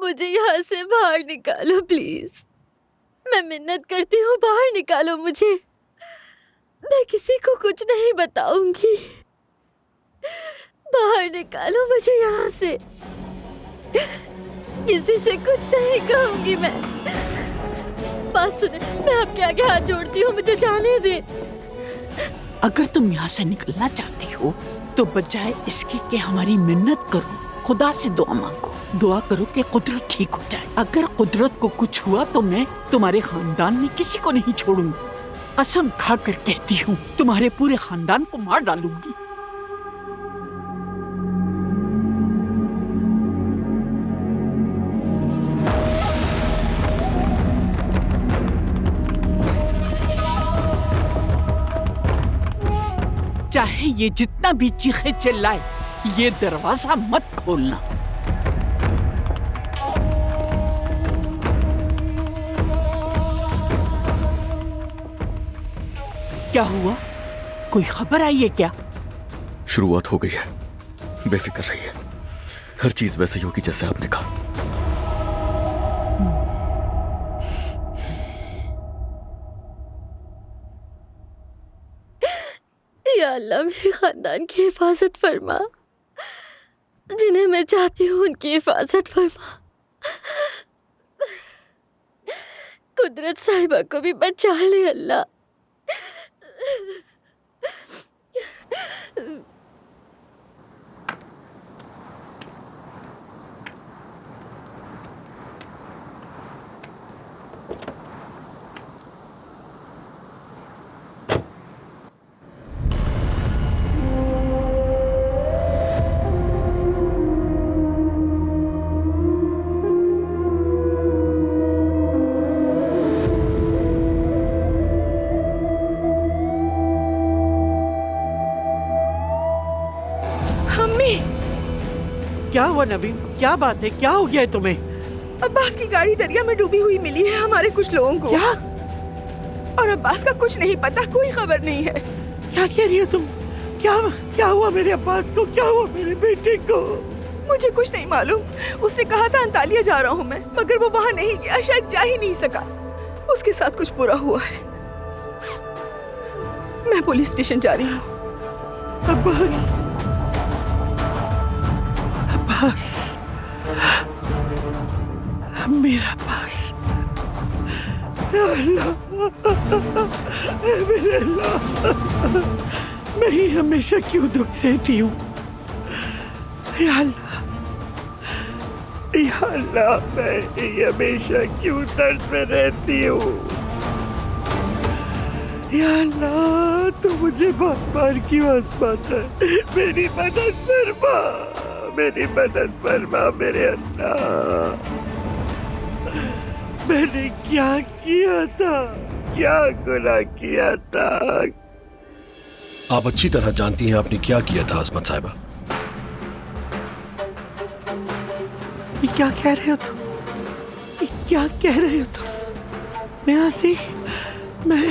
मुझे यहाँ से बाहर निकालो प्लीज। मैं मिन्नत करती हूँ, बाहर निकालो मुझे। मैं किसी को कुछ नहीं बताऊंगी। बाहर निकालो मुझे यहाँ से। किसी से कुछ नहीं कहूंगी मैं। बात सुने, मैं आपके आगे हाथ जोड़ती हूँ, मुझे जाने दे। अगर तुम यहाँ से निकलना चाहती हो तो बजाय इसके कि हमारी मिन्नत करो, खुदा से दुआ मांगो। दुआ करो कि कुदरत ठीक हो जाए। अगर कुदरत को कुछ हुआ तो मैं तुम्हारे खानदान में किसी को नहीं छोड़ूंगी। कसम खा कर कहती हूँ, तुम्हारे पूरे खानदान को मार डालूंगी। चाहे ये जितना भी चीखे चिल्लाए, ये दरवाजा मत खोलना। क्या हुआ? कोई खबर आई है क्या? शुरुआत हो गई है, बेफिक्र रहिए। हर चीज वैसे ही होगी जैसे आपने कहा। या अल्लाह, मेरे खानदान की हिफाजत फरमा। जिन्हें मैं चाहती हूँ उनकी हिफाजत फरमा। कुदरत साहिबा को भी बचा ले अल्लाह। क्या हुआ नवीन? क्या बात है? क्या हो गया है तुम्हें? अब्बास की गाड़ी दरिया में डूबी हुई मिली है हमारे कुछ लोगों को। क्या? और अब्बास का कुछ नहीं पता, कोई खबर नहीं है। क्या कह रही हो तुम? क्या हुआ मेरे अब्बास को? क्या हुआ मेरे बेटे को? मुझे कुछ नहीं मालूम। उसने कहा था अंतालिया जा रहा हूँ मैं, मगर वो वहाँ नहीं गया, शायद जा ही नहीं सका। उसके साथ कुछ बुरा हुआ है। मैं पुलिस स्टेशन जा रही हूँ। अब्बास, मेरा पास। मेरे अल्लाह, मैं ही हमेशा क्यों दुख सहती हूँ? या अल्लाह, मैं ही हमेशा क्यों दर्द में रहती हूँ? या अल्लाह, तू मुझे बार-बार क्यों आज़माता है? मेरी मदद फरमा, मेरी मदद फरमा मेरे अल्लाह। मैंने क्या किया था? क्या गुनाह किया था? आप अच्छी तरह जानती हैं आपने क्या किया था आसमत साहिबा। ये क्या कह रहे हो तुम? ये क्या कह रहे हो तुम? मैं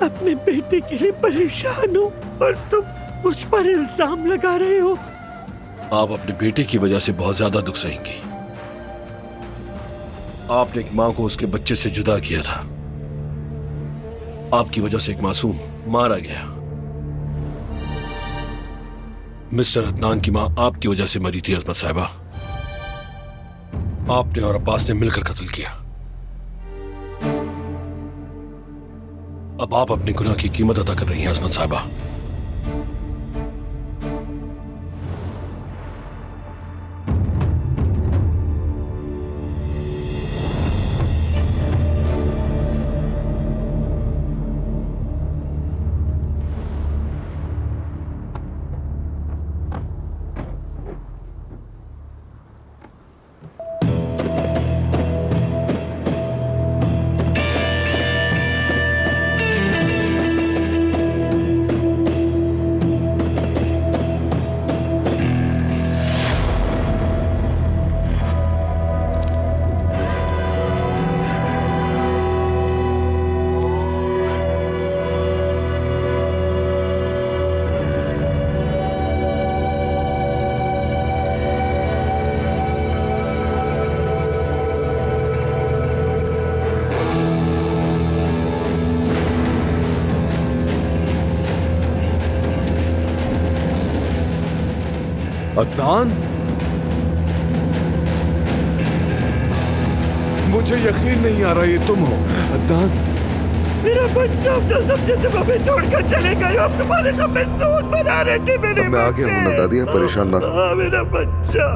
अपने बेटे के लिए परेशान हूँ और तुम मुझ पर इल्जाम लगा रहे हो। आप अपने बेटे की वजह से बहुत ज्यादा दुख सहेंगी। आपने एक मां को उसके बच्चे से जुदा किया था। आपकी वजह से एक मासूम मारा गया। मिस्टर अदनान की मां आपकी वजह से मरी थी अजमत साहिबा। आपने और अब्बास ने मिलकर कत्ल किया। अब आप अपने गुनाह की कीमत अदा कर रही हैं अजमत साहिबा। अदनान, मुझे यकीन नहीं आ रहा ये तुम हो। अदनान, मेरा बच्चा अपना सब जिद हमें छोड़कर चले गए। अब तुम्हारे हमें सूद बना रहे थे मेरे मैं आ गया हूं ना दादी, आप परेशान ना हो। मेरा बच्चा।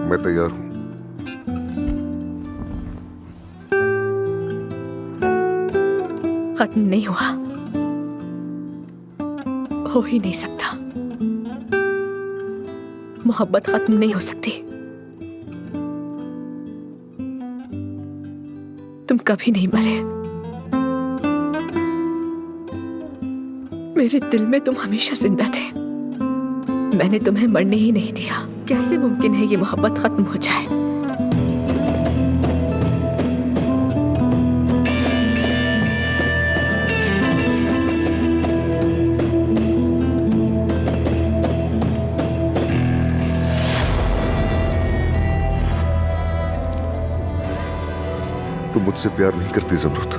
मैं तैयार हूं। खत्म नहीं हुआ, हो ही नहीं सकता। मोहब्बत खत्म नहीं हो सकती। तुम कभी नहीं मरे। मेरे दिल में तुम हमेशा जिंदा थे। मैंने तुम्हें मरने ही नहीं दिया। कैसे मुमकिन है ये मोहब्बत खत्म हो जाए? तुम मुझसे प्यार नहीं करती ज़मरुद।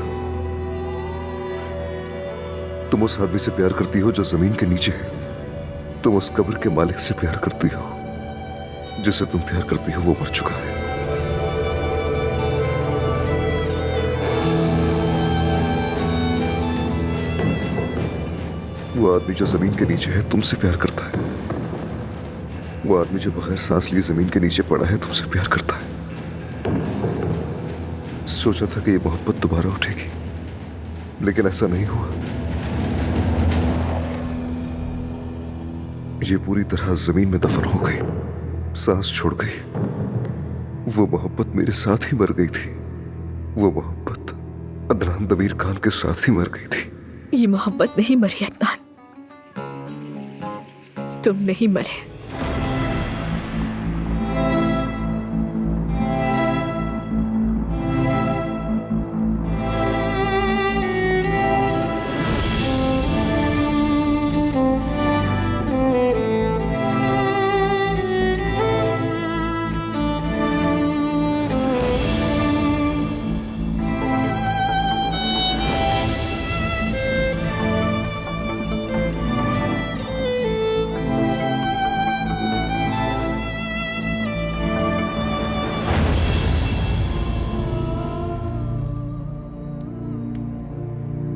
तुम उस आदमी से प्यार करती हो जो जमीन के नीचे है। तुम उस कब्र के मालिक से प्यार करती हो। जिसे तुम प्यार करती हो वो मर चुका है। वो आदमी जो जमीन के नीचे है तुमसे प्यार करता है। वो आदमी जो बगैर सांस लिए जमीन के नीचे पड़ा है तुमसे प्यार करता है। सोचा था कि ये मोहब्बत दोबारा उठेगी, लेकिन ऐसा नहीं हुआ। ये पूरी तरह जमीन में दफन हो गई, सांस छोड़ गई। वो मोहब्बत मेरे साथ ही मर गई थी। वो मोहब्बत अदनान दमीर खान के साथ ही मर गई थी। ये मोहब्बत नहीं मरी अदनान, तुम नहीं मरे।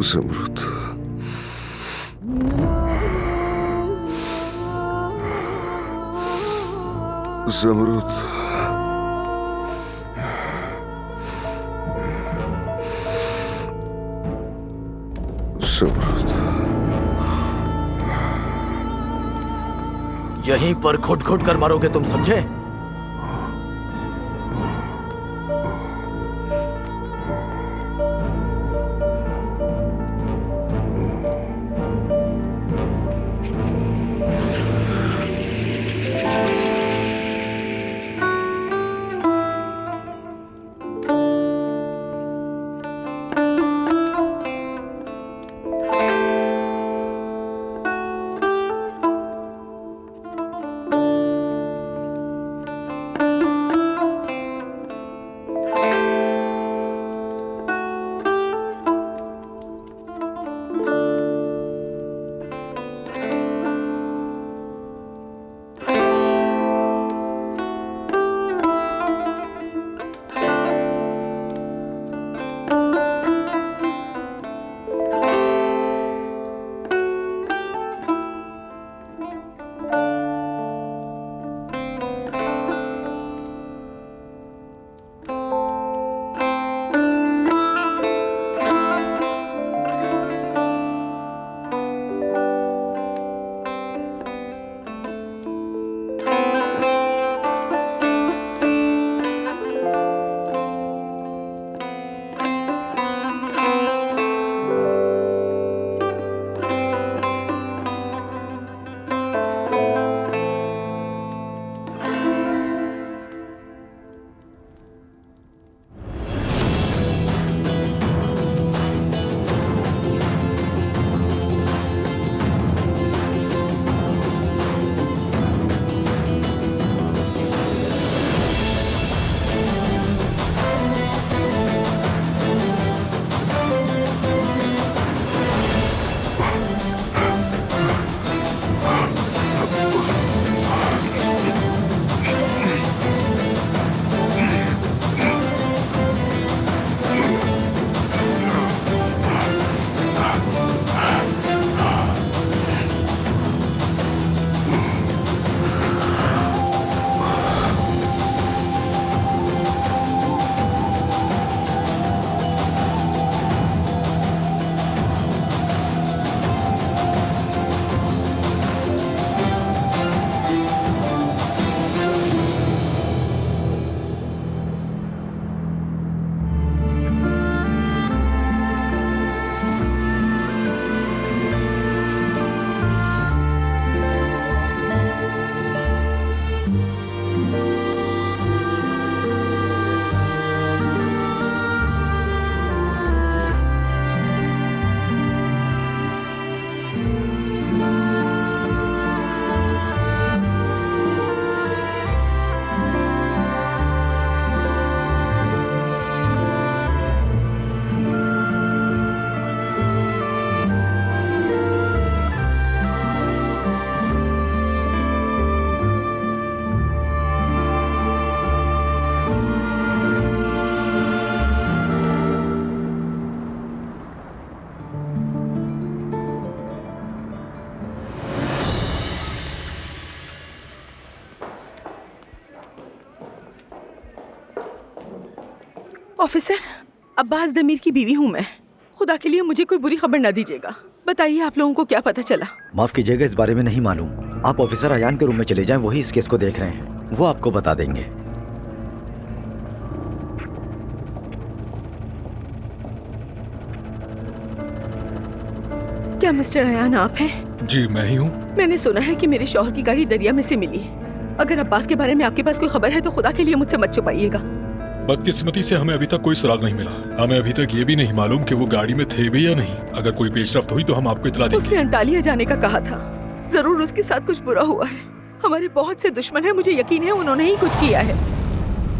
ज़मरुद, ज़मरुद, ज़मरुद। यहीं पर घुट घुट कर मरोगे तुम, समझे? ऑफिसर, अब्बास दमीर की बीवी हूँ मैं। खुदा के लिए मुझे कोई बुरी खबर ना दीजिएगा। बताइए आप लोगों को क्या पता चला? माफ कीजिएगा, इस बारे में नहीं मालूम। आप ऑफिसर अयान के रूम में चले जाएं, वही इस केस को देख रहे हैं, वो आपको बता देंगे। क्या मिस्टर अयान आप हैं? जी मैं ही हूँ। मैंने सुना है कि मेरे शौहर की गाड़ी दरिया में से मिली है। अगर अब्बास के बारे में आपके पास कोई खबर है तो खुदा के लिए मुझसे मत छुपाइएगा। बदकिस्मती से हमें अभी तक कोई सुराग नहीं मिला। हमें अभी तक ये भी नहीं मालूम कि वो गाड़ी में थे भी या नहीं। अगर कोई पेशरफ्त हुई तो हम आपको इतला देंगे। उसने अंतालिया जाने का कहा था। जरूर उसके साथ कुछ बुरा हुआ है। हमारे बहुत से दुश्मन हैं, मुझे यकीन है उन्होंने ही कुछ किया है।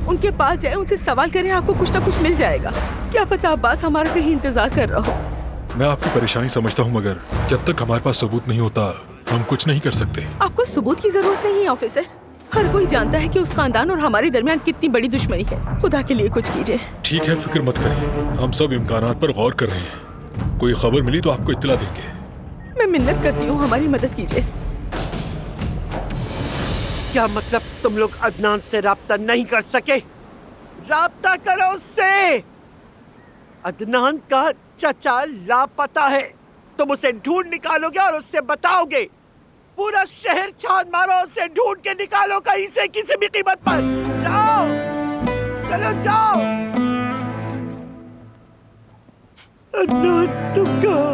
उनके पास जाए, उनसे सवाल करें, आपको कुछ ना कुछ मिल जाएगा। क्या पता अब्बास हमारा कहीं इंतजार कर रहा हो। मैं आपकी परेशानी समझता हूँ, मगर जब तक हमारे पास सबूत नहीं होता हम कुछ नहीं कर सकते। आपको सबूत की जरूरत नहीं है ऑफिसर। हर कोई जानता है कि उस खानदान और हमारे दरमियान कितनी बड़ी दुश्मनी है। खुदा के लिए कुछ कीजिए। ठीक है, फिक्र मत करिए, हम सब इम्कानात पर गौर कर रहे हैं। कोई खबर मिली तो आपको इत्तला देंगे। मैं मिन्नत करती हूँ, हमारी मदद कीजिए। क्या मतलब तुम लोग अदनान से राब्ता नहीं कर सके? राब्ता करो उससे। अदनान का चचा लापता है। तुम उसे ढूंढ निकालोगे और उससे बताओगे। पूरा शहर छान मारो, उसे ढूंढ के निकालो कहीं से, किसी भी कीमत पर। जाओ, चलो जाओ। अदनान तुम कहो,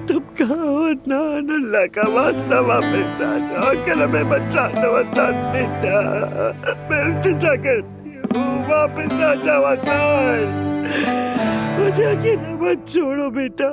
तुम कहो अदनान, अल्लाह का वास्ता वापस आ जाओ। कल हमें बचा दो अदनान बेटा, मैं इल्तिजा करती हूँ, वापस आ जाओ अदनान। मुझे अकेला मत छोड़ो बेटा।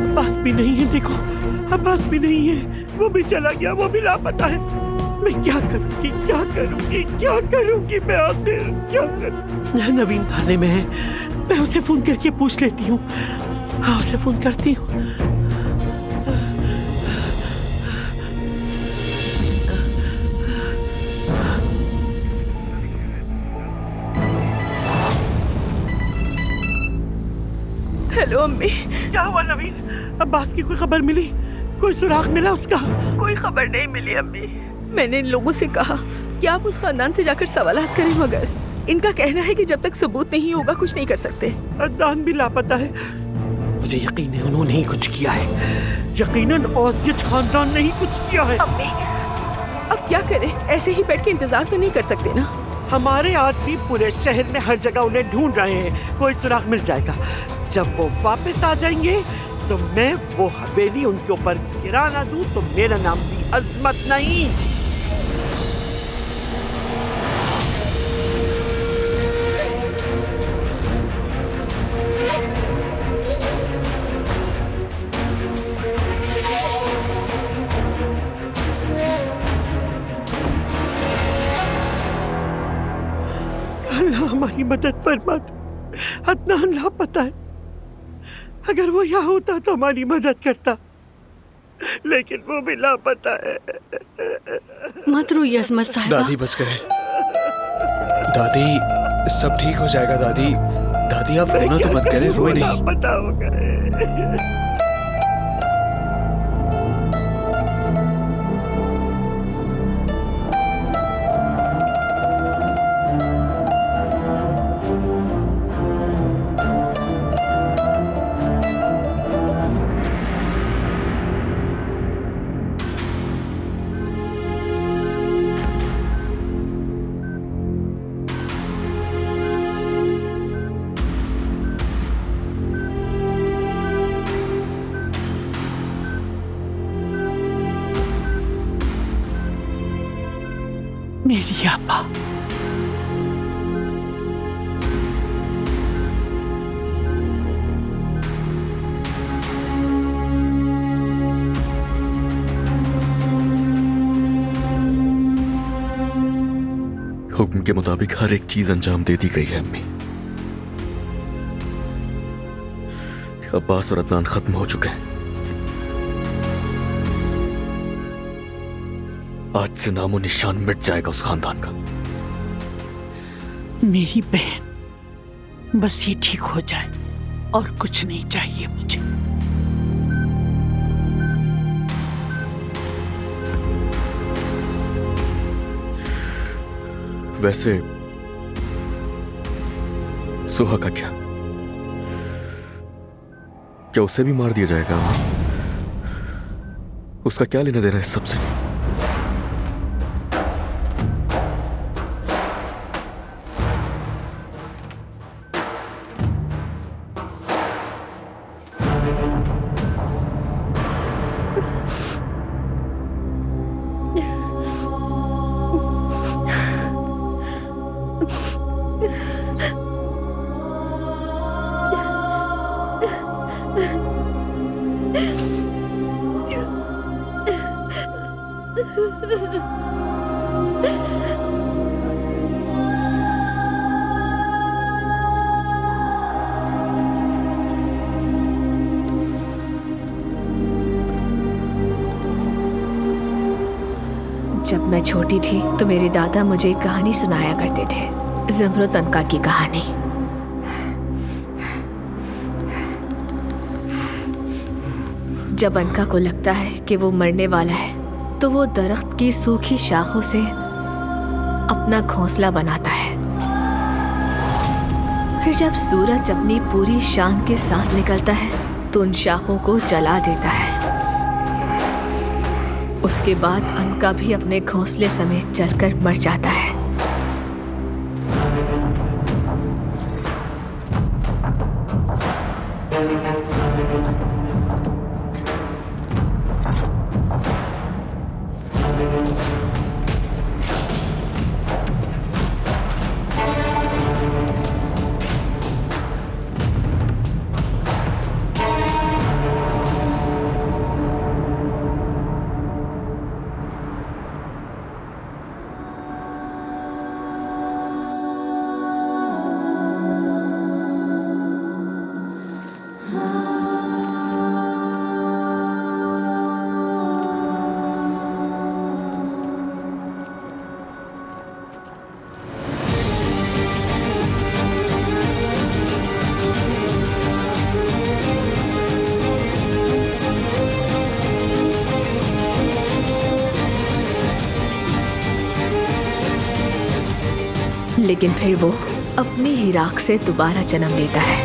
अब्बास भी नहीं है, देखो अब्बास भी नहीं है, वो भी चला गया, वो भी लापता है। मैं क्या करूंगी, क्या करूंगी, क्या करूंगी मैं आखिर, क्या करूं? नवीन थाने में है, मैं उसे फोन करके पूछ लेती हूँ। हाँ, उसे फोन करती हूँ। हेलो अम्मी। क्या हुआ नवीन? अब्बास की कोई खबर मिली? कोई सुराग मिला उसका? कोई खबर नहीं मिली अम्मी। मैंने इन लोगों से कहा कि आप उस खानदान से जाकर सवालात करें, मगर इनका कहना है कि जब तक सबूत नहीं होगा कुछ नहीं कर सकते। अदनान भी लापता है। मुझे यकीन है उन्होंने ही कुछ किया है। यकीनन औसगिच खानदान ने ही कुछ किया है। अम्मी, अब क्या करें? ऐसे ही बैठ के इंतजार तो नहीं कर सकते ना। हमारे आदमी पूरे शहर में हर जगह उन्हें ढूंढ रहे हैं। कोई सुराग मिल जाएगा। जब वो वापस आ जाएंगे तो मैं वो हवेली उनके ऊपर गिरा ना दूं तो मेरा नाम भी अजमत नहीं। अल्लाह हमारी मदद फरमा। अदनान लापता है। अगर वो यहाँ होता तो हमारी मदद करता, लेकिन वो भी लापता है। मत रोइए अजमत साहिबा। दादी बस करें। दादी सब ठीक हो जाएगा। दादी दादी आप रोना तो मत करें, रोए नहीं। लापता हो गए। मेरी आपा, हुक्म के मुताबिक हर एक चीज अंजाम दे दी गई है अम्मी। अब्बास और अदनान खत्म हो चुके हैं। आज से नामो निशान मिट जाएगा उस खानदान का। मेरी बहन, बस ये ठीक हो जाए और कुछ नहीं चाहिए मुझे। वैसे सुहा का क्या उसे भी मार दिया जाएगा? उसका क्या लेना देना इस सबसे? जब मैं छोटी थी तो मेरे दादा मुझे एक कहानी सुनाया करते थे, ज़मरो तनका की कहानी। जब अनका को लगता है कि वो मरने वाला है तो वो दरख्त की सूखी शाखों से अपना घोंसला बनाता है। फिर जब सूरज अपनी पूरी शान के साथ निकलता है तो उन शाखों को जला देता है। उसके बाद अनका भी अपने घोंसले समेत जलकर मर जाता है। लेकिन फिर वो अपनी ही राख से दोबारा जन्म लेता है।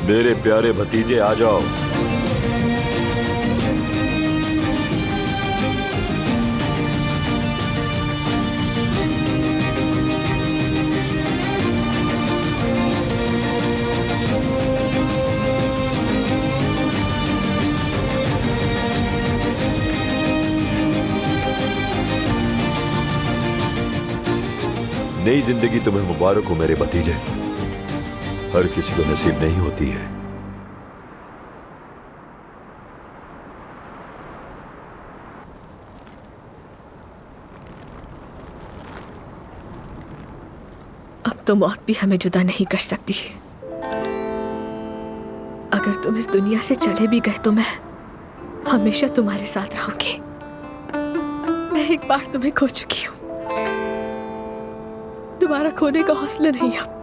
मेरे प्यारे भतीजे आ जाओ। नई जिंदगी तुम्हें मुबारक हो मेरे भतीजे। हर किसी को नसीब नहीं होती है। अब तो मौत भी हमें जुदा नहीं कर सकती। अगर तुम इस दुनिया से चले भी गए तो मैं हमेशा तुम्हारे साथ रहूंगी। मैं एक बार तुम्हें खो चुकी हूँ, दोबारा खोने का हौसला नहीं अब।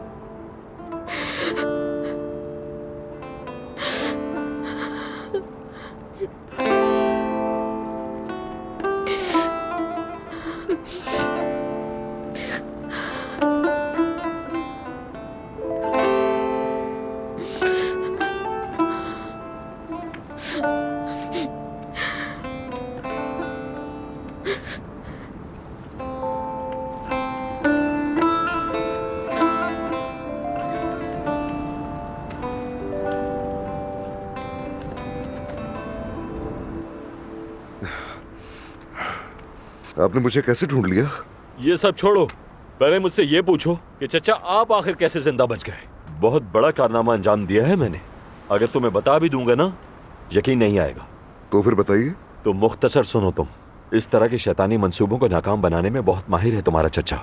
आपने मुझे कैसे ढूंढ लिया? ये सब छोड़ो, पहले मुझसे ये पूछो कि चचा आप आखिर कैसे जिंदा बच गए। बहुत बड़ा कारनामा अंजाम दिया है मैंने। अगर तुम्हें बता भी दूंगा ना, यकीन नहीं आएगा। तो फिर बताइए। तो मुख्तसर सुनो तुम। इस तरह के शैतानी मंसूबों को नाकाम बनाने में बहुत माहिर है तुम्हारा चचा।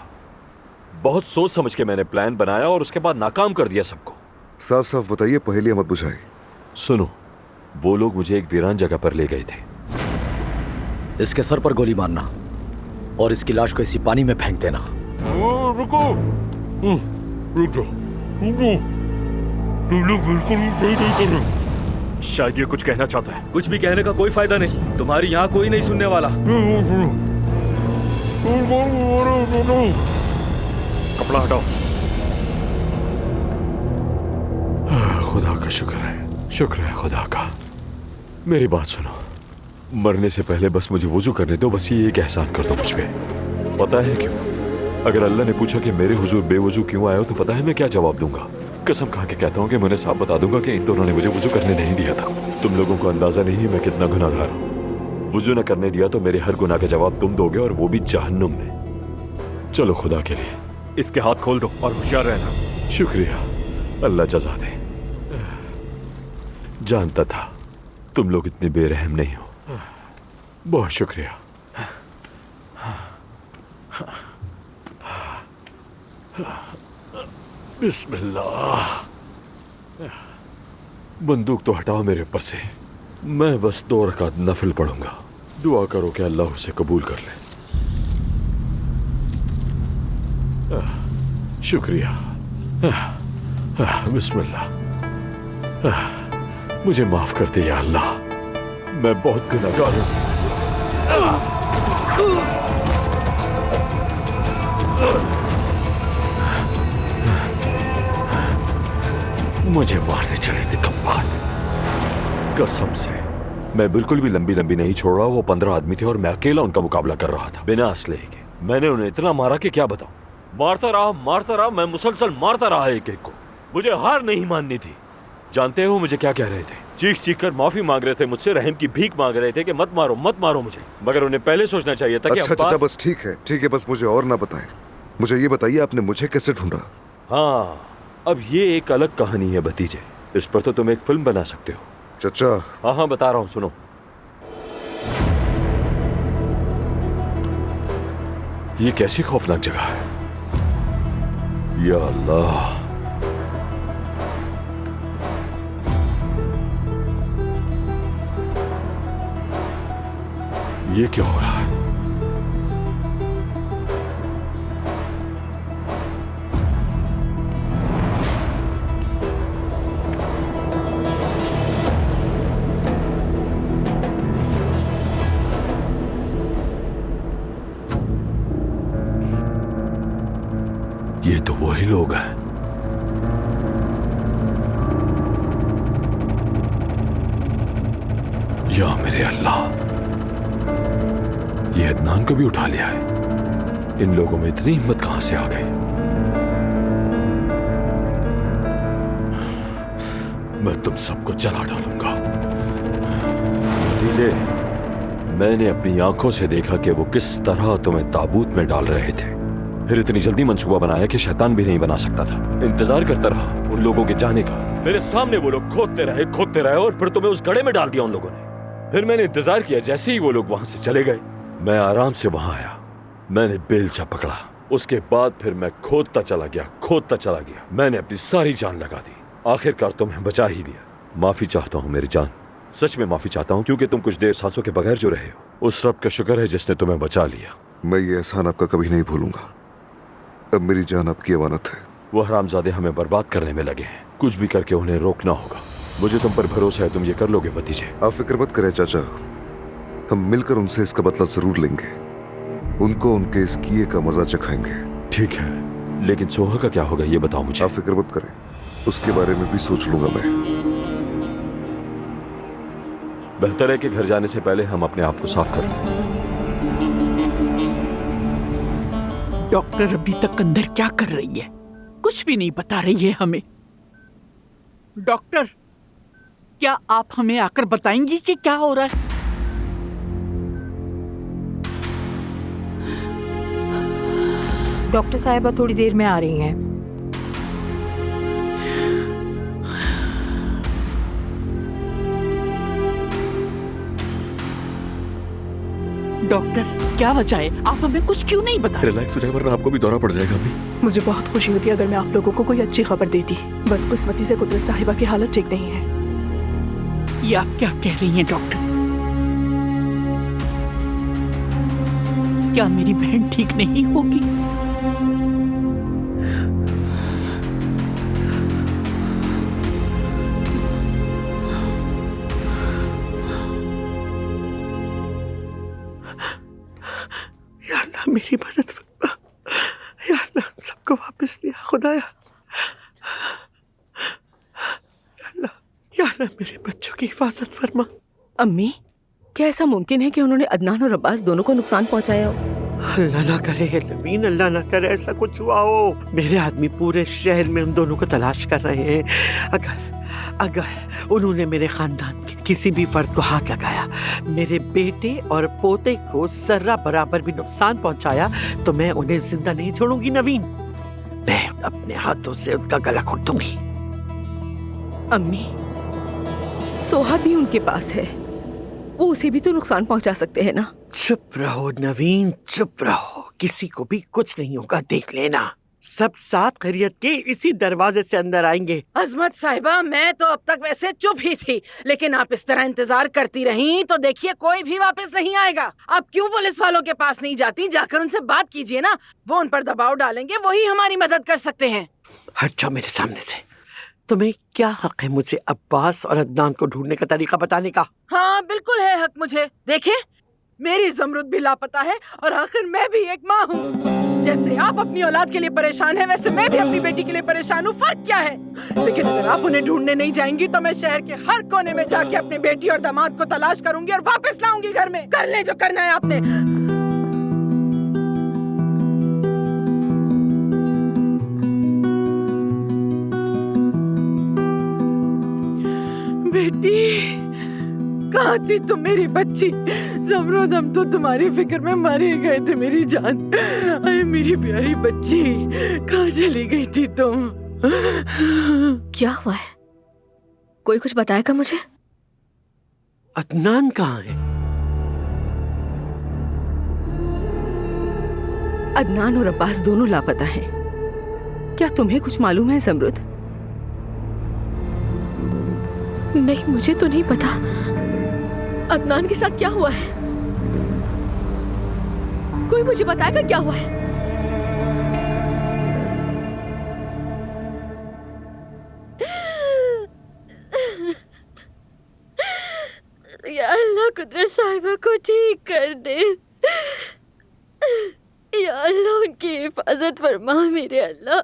बहुत सोच समझ के मैंने प्लान बनाया और उसके बाद नाकाम कर दिया सबको। साफ साफ बताइए, पहेलियां मत बुझाइए। सुनो, वो लोग मुझे एक वीरान जगह पर ले गए थे। इसके सर पर गोली मारना और इसकी लाश को इसी पानी में फेंक देना। रुको, रुक जाओ, तुम लोग बिल्कुल सही नहीं कर रहे। शायद ये कुछ कहना चाहता है। कुछ भी कहने का कोई फायदा नहीं, तुम्हारी यहाँ कोई नहीं सुनने वाला। कपड़ा हटाओ। खुदा का शुक्र है खुदा का। मेरी बात सुनो, मरने से पहले बस मुझे वुजू करने दो, बस ये एक एहसान कर दो मुझ पे। पता है क्यों? अगर अल्लाह ने पूछा कि मेरे हुजूर बेवजू क्यों आए हो, तो पता है मैं क्या जवाब दूंगा? कसम खा के कहता हूँ कि मैं उन्हें साफ बता दूंगा कि इन दोनों ने मुझे वुजू करने नहीं दिया था। तुम लोगों को अंदाजा नहीं है मैं कितना गुनाहगार हूँ। वुजू न करने दिया तो मेरे हर गुनाह का जवाब तुम दोगे, और वो भी जहन्नुम में। चलो खुदा के लिए इसके हाथ खोल दो और होशियार रहना। शुक्रिया, अल्लाह जज़ा दे। जानता था तुम लोग इतने बेरहम नहीं हो। बहुत शुक्रिया। बिस्मिल्लाह। बंदूक तो हटाओ मेरे ऊपर से, मैं बस 2 रकात नफल पढ़ूंगा। दुआ करो कि अल्लाह उसे कबूल कर ले। शुक्रिया। बिस्मिल्लाह। मुझे माफ कर दे या अल्लाह, मैं बहुत गुनाहगार हूं। मुझे मारने चले थे कम्बात। कसम से मैं बिल्कुल भी लंबी नहीं छोड़ रहा। वो 15 आदमी थे और मैं अकेला उनका मुकाबला कर रहा था बिना असलहे के। मैंने उन्हें इतना मारा कि क्या बताऊं। मारता रहा, मैं मुसलसल मारता रहा एक एक को। मुझे हार नहीं माननी थी। जानते हो मुझे क्या कह रहे थे? चीख कर माफी मांग रहे थे मुझसे, रहम की भीख मांग रहे थे कि मत मारो मुझे। मगर उन्हें पहले सोचना चाहिए था कि अच्छा चाचा, बस ठीक है, बस मुझे और ना बताएं। मुझे ये बताइए, आपने मुझे कैसे ढूंढा? हाँ, अब ये एक अलग कहानी है भतीजे। इस पर तो तुम एक फिल्म बना सकते हो। चाचा। हाँ बता रहा हूँ, सुनो। ये कैसी खौफनाक जगह है या अल्लाह। ये क्या हो रहा है? ये तो वही लोग हैं। या मेरे अल्लाह, ये अदनान को भी उठा लिया है। इन लोगों में इतनी हिम्मत कहां से आ गई? मैं तुम सबको जला डालूंगा। भतीजे, मैंने अपनी आंखों से देखा कि वो किस तरह तुम्हें ताबूत में डाल रहे थे। फिर इतनी जल्दी मंसूबा बनाया कि शैतान भी नहीं बना सकता था। इंतजार करता रहा उन लोगों के जाने का। मेरे सामने वो लोग खोदते रहे और फिर तुम्हें उस गड्ढे में डाल दिया उन लोगों ने। फिर मैंने इंतजार किया, जैसे ही वो लोग वहां से चले गए मैं आराम से वहां आया। मैंने बेलचा पकड़ा, उसके बाद फिर मैं खोदता चला गया। मैंने अपनी सारी जान लगा दी। आखिरकार तुम्हें बचा ही लिया। माफी चाहता हूँ मेरी जान, सच में माफी चाहता हूँ, क्योंकि तुम कुछ देर सांसों के बगैर जो रहे हो। उस रब का शुक्र है जिसने तुम्हें बचा लिया। मैं ये एहसान आपका कभी नहीं भूलूंगा। अब मेरी जान आपकी अमानत है। वो हरामजादे हमें बर्बाद करने में लगे हैं। कुछ भी करके उन्हें रोकना होगा। मुझे तुम पर भरोसा है, तुम ये कर लोगे भतीजे। आप फिक्र मत करें चाचा, हम मिलकर उनसे इसका बदला जरूर लेंगे। उनको उनके इस किए का मजा चखाएंगे। ठीक है, लेकिन सोहा का क्या होगा ये बताओ मुझे। आप फिक्र मत करें, उसके बारे में भी सोच लूंगा मैं। बेहतर है कि घर जाने से पहले हम अपने आप को साफ कर दें। डॉक्टर अभी तक अंदर क्या कर रही है? कुछ भी नहीं बता रही है हमें। डॉक्टर, क्या आप हमें आकर बताएंगी कि क्या हो रहा है? डॉक्टर साहिबा थोड़ी देर में आ रही हैं। डॉक्टर क्या वजह है? आप हमें कुछ क्यों नहीं बता? रिलैक्स हो जाए वरना आपको भी दौरा पड़ जाएगा अम्मी। मुझे बहुत खुशी होती अगर मैं आप लोगों को कोई अच्छी खबर देती। बदकिस्मती से कुदरत साहिबा की हालत ठीक नहीं है। ये आप क्या कह रही हैं डॉक्टर? क्या मेरी बहन ठीक नहीं होगी? या अल्लाह मेरी मदद फरमा, या अल्लाह सबको वापस लिया खुदाया। या अल्लाह मेरे बच्चों की हिफाजत फरमा। अम्मी, क्या ऐसा मुमकिन है कि उन्होंने अदनान और अब्बास दोनों को नुकसान पहुंचाया हो? अल्लाह ना करे नवीन, अल्लाह ना करे ऐसा कुछ हुआ हो। मेरे आदमी पूरे शहर में उन दोनों को तलाश कर रहे हैं। अगर उन्होंने मेरे खानदान के किसी भी फर्द को हाथ लगाया, मेरे बेटे और पोते को जर्रा बराबर भी नुकसान पहुंचाया, तो मैं उन्हें जिंदा नहीं छोड़ूंगी नवीन। मैं अपने हाथों से उनका गला घोट दूंगी। अम्मी, सोहा भी उनके पास है, वो उसे भी तो नुकसान पहुंचा सकते हैं ना। चुप रहो नवीन, चुप रहो। किसी को भी कुछ नहीं होगा, देख लेना। सब सात खैरियत के इसी दरवाजे से अंदर आएंगे। अजमत साहिबा, मैं तो अब तक वैसे चुप ही थी, लेकिन आप इस तरह इंतजार करती रही तो देखिए कोई भी वापस नहीं आएगा। आप क्यों पुलिस वालों के पास नहीं जाती? जाकर उनसे बात कीजिए ना, वो उन पर दबाव डालेंगे, वही हमारी मदद कर सकते हैं। हट जाओ मेरे सामने से। तुम्हें क्या हक है मुझे अब्बास और अदनान को ढूंढने का तरीका बताने का? हाँ बिल्कुल है हक मुझे। देखिए, मेरी जमरुद भी लापता है और आखिर मैं भी एक माँ हूँ। जैसे आप अपनी औलाद के लिए परेशान हैं, वैसे मैं भी अपनी बेटी के लिए परेशान हूँ। फर्क क्या है? लेकिन अगर आप उन्हें ढूंढने नहीं जाएंगी तो मैं शहर के हर कोने में जाके अपनी बेटी और दामाद को तलाश करूंगी और वापस लाऊंगी घर में। कर ले जो करना है आपने। बेटी, कहाँ थी तुम मेरी बच्ची? जमरुद, हम तो तुम्हारी फिक्र में मारे गए थे मेरी जान। अरे मेरी प्यारी बच्ची, कहाँ चली गई थी तुम? क्या हुआ है? कोई कुछ बताएगा मुझे? अदनान कहाँ है? अदनान और अब्बास दोनों लापता हैं। क्या तुम्हें कुछ मालूम है जमरुद? नहीं, मुझे तो नहीं पता। अदनान के साथ क्या हुआ है? कोई मुझे बताएगा क्या हुआ है? या अल्लाह, कुदरत साहिबा को ठीक कर दे। या अल्लाह, उनकी हिफाजत फरमा मेरे अल्लाह।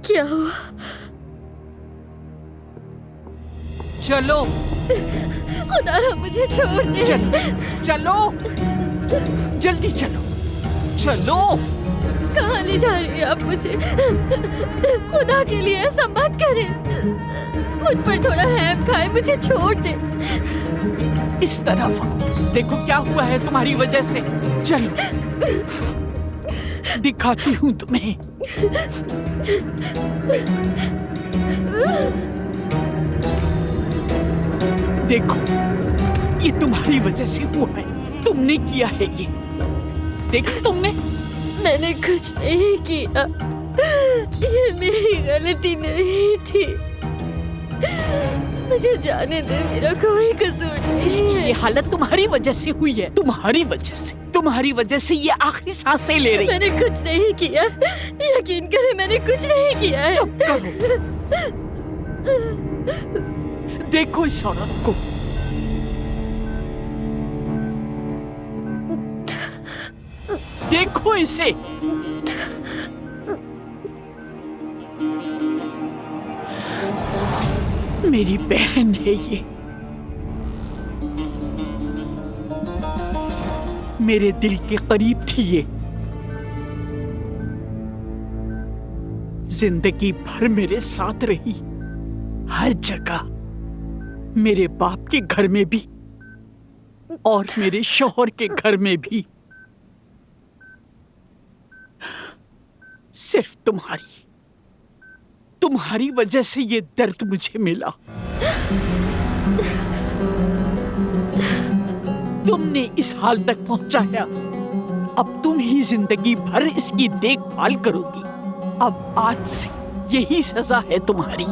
क्या हुआ? चलो, खुदा मुझे छोड़ दे। चलो, जल्दी चलो, चलो। कहाँ ले जा रही हैं आप मुझे? खुदा के लिए ऐसा मत करें। मुझ पर थोड़ा रहम खाए, मुझे छोड़ दे। इस तरफ आओ, देखो क्या हुआ है तुम्हारी वजह से। चलो, दिखाती हूँ तुम्हें। देखो, ये तुम्हारी वजह से हुआ है, तुमने किया है ये। देखो तुमने। मैंने कुछ नहीं किया, ये मेरी गलती नहीं थी। मुझे जाने दे, मेरा कोई कसूर नहीं है। ये हालत तुम्हारी वजह से हुई है, तुम्हारी वजह से ये आखिरी सांसें ले रही। मैंने कुछ नहीं किया, यकीन करें मैंने कुछ नहीं किया है। चुप करो। देखो इस औरत को। देखो इसे। मेरी बहन है ये, मेरे दिल के करीब थी ये। जिंदगी भर मेरे साथ रही, हर जगह, मेरे बाप के घर में भी और मेरे शौहर के घर में भी। सिर्फ तुम्हारी वजह से ये दर्द मुझे मिला। तुमने इस हाल तक पहुंचाया, अब तुम ही जिंदगी भर इसकी देखभाल करोगी। अब आज से यही सजा है तुम्हारी।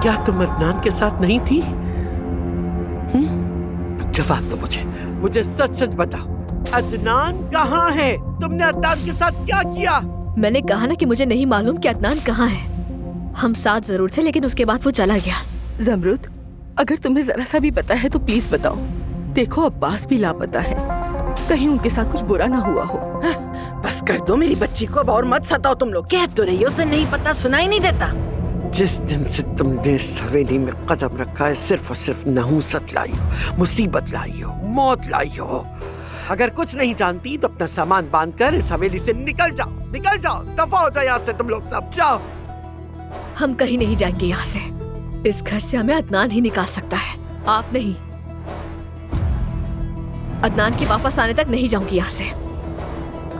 क्या तुम अदनान के साथ नहीं थी? जवाब दो मुझे सच सच बताओ, अदनान कहाँ है? तुमने अदनान के साथ क्या किया? मैंने कहा ना कि मुझे नहीं मालूम कि अदनान कहाँ है। हम साथ जरूर थे, लेकिन उसके बाद वो चला गया। जमरुद, अगर तुम्हें जरा सा भी पता है तो प्लीज बताओ। देखो अब्बास भी लापता है, कहीं उनके साथ कुछ बुरा ना हुआ हो। बस कर दो मेरी बच्ची को, अब और मत सताओ तुम लोग। कह तो रही हो, उसे नहीं पता, सुनाई नहीं देता। जिस दिन से तुमने इस हवेली में कदम रखा है, सिर्फ और सिर्फ नहूसत लाई हो, मुसीबत लाई हो, मौत लाई हो। अगर कुछ नहीं जानती तो अपना सामान बांध कर इस हवेली से निकल जाओ, दफा हो जाओ यहाँ से तुम लोग सब, जाओ। हम कहीं नहीं जाएंगे यहाँ से। इस घर से हमें अदनान ही निकाल सकता है, आप नहीं। अदनान के वापस आने तक नहीं जाऊंगी यहाँ से।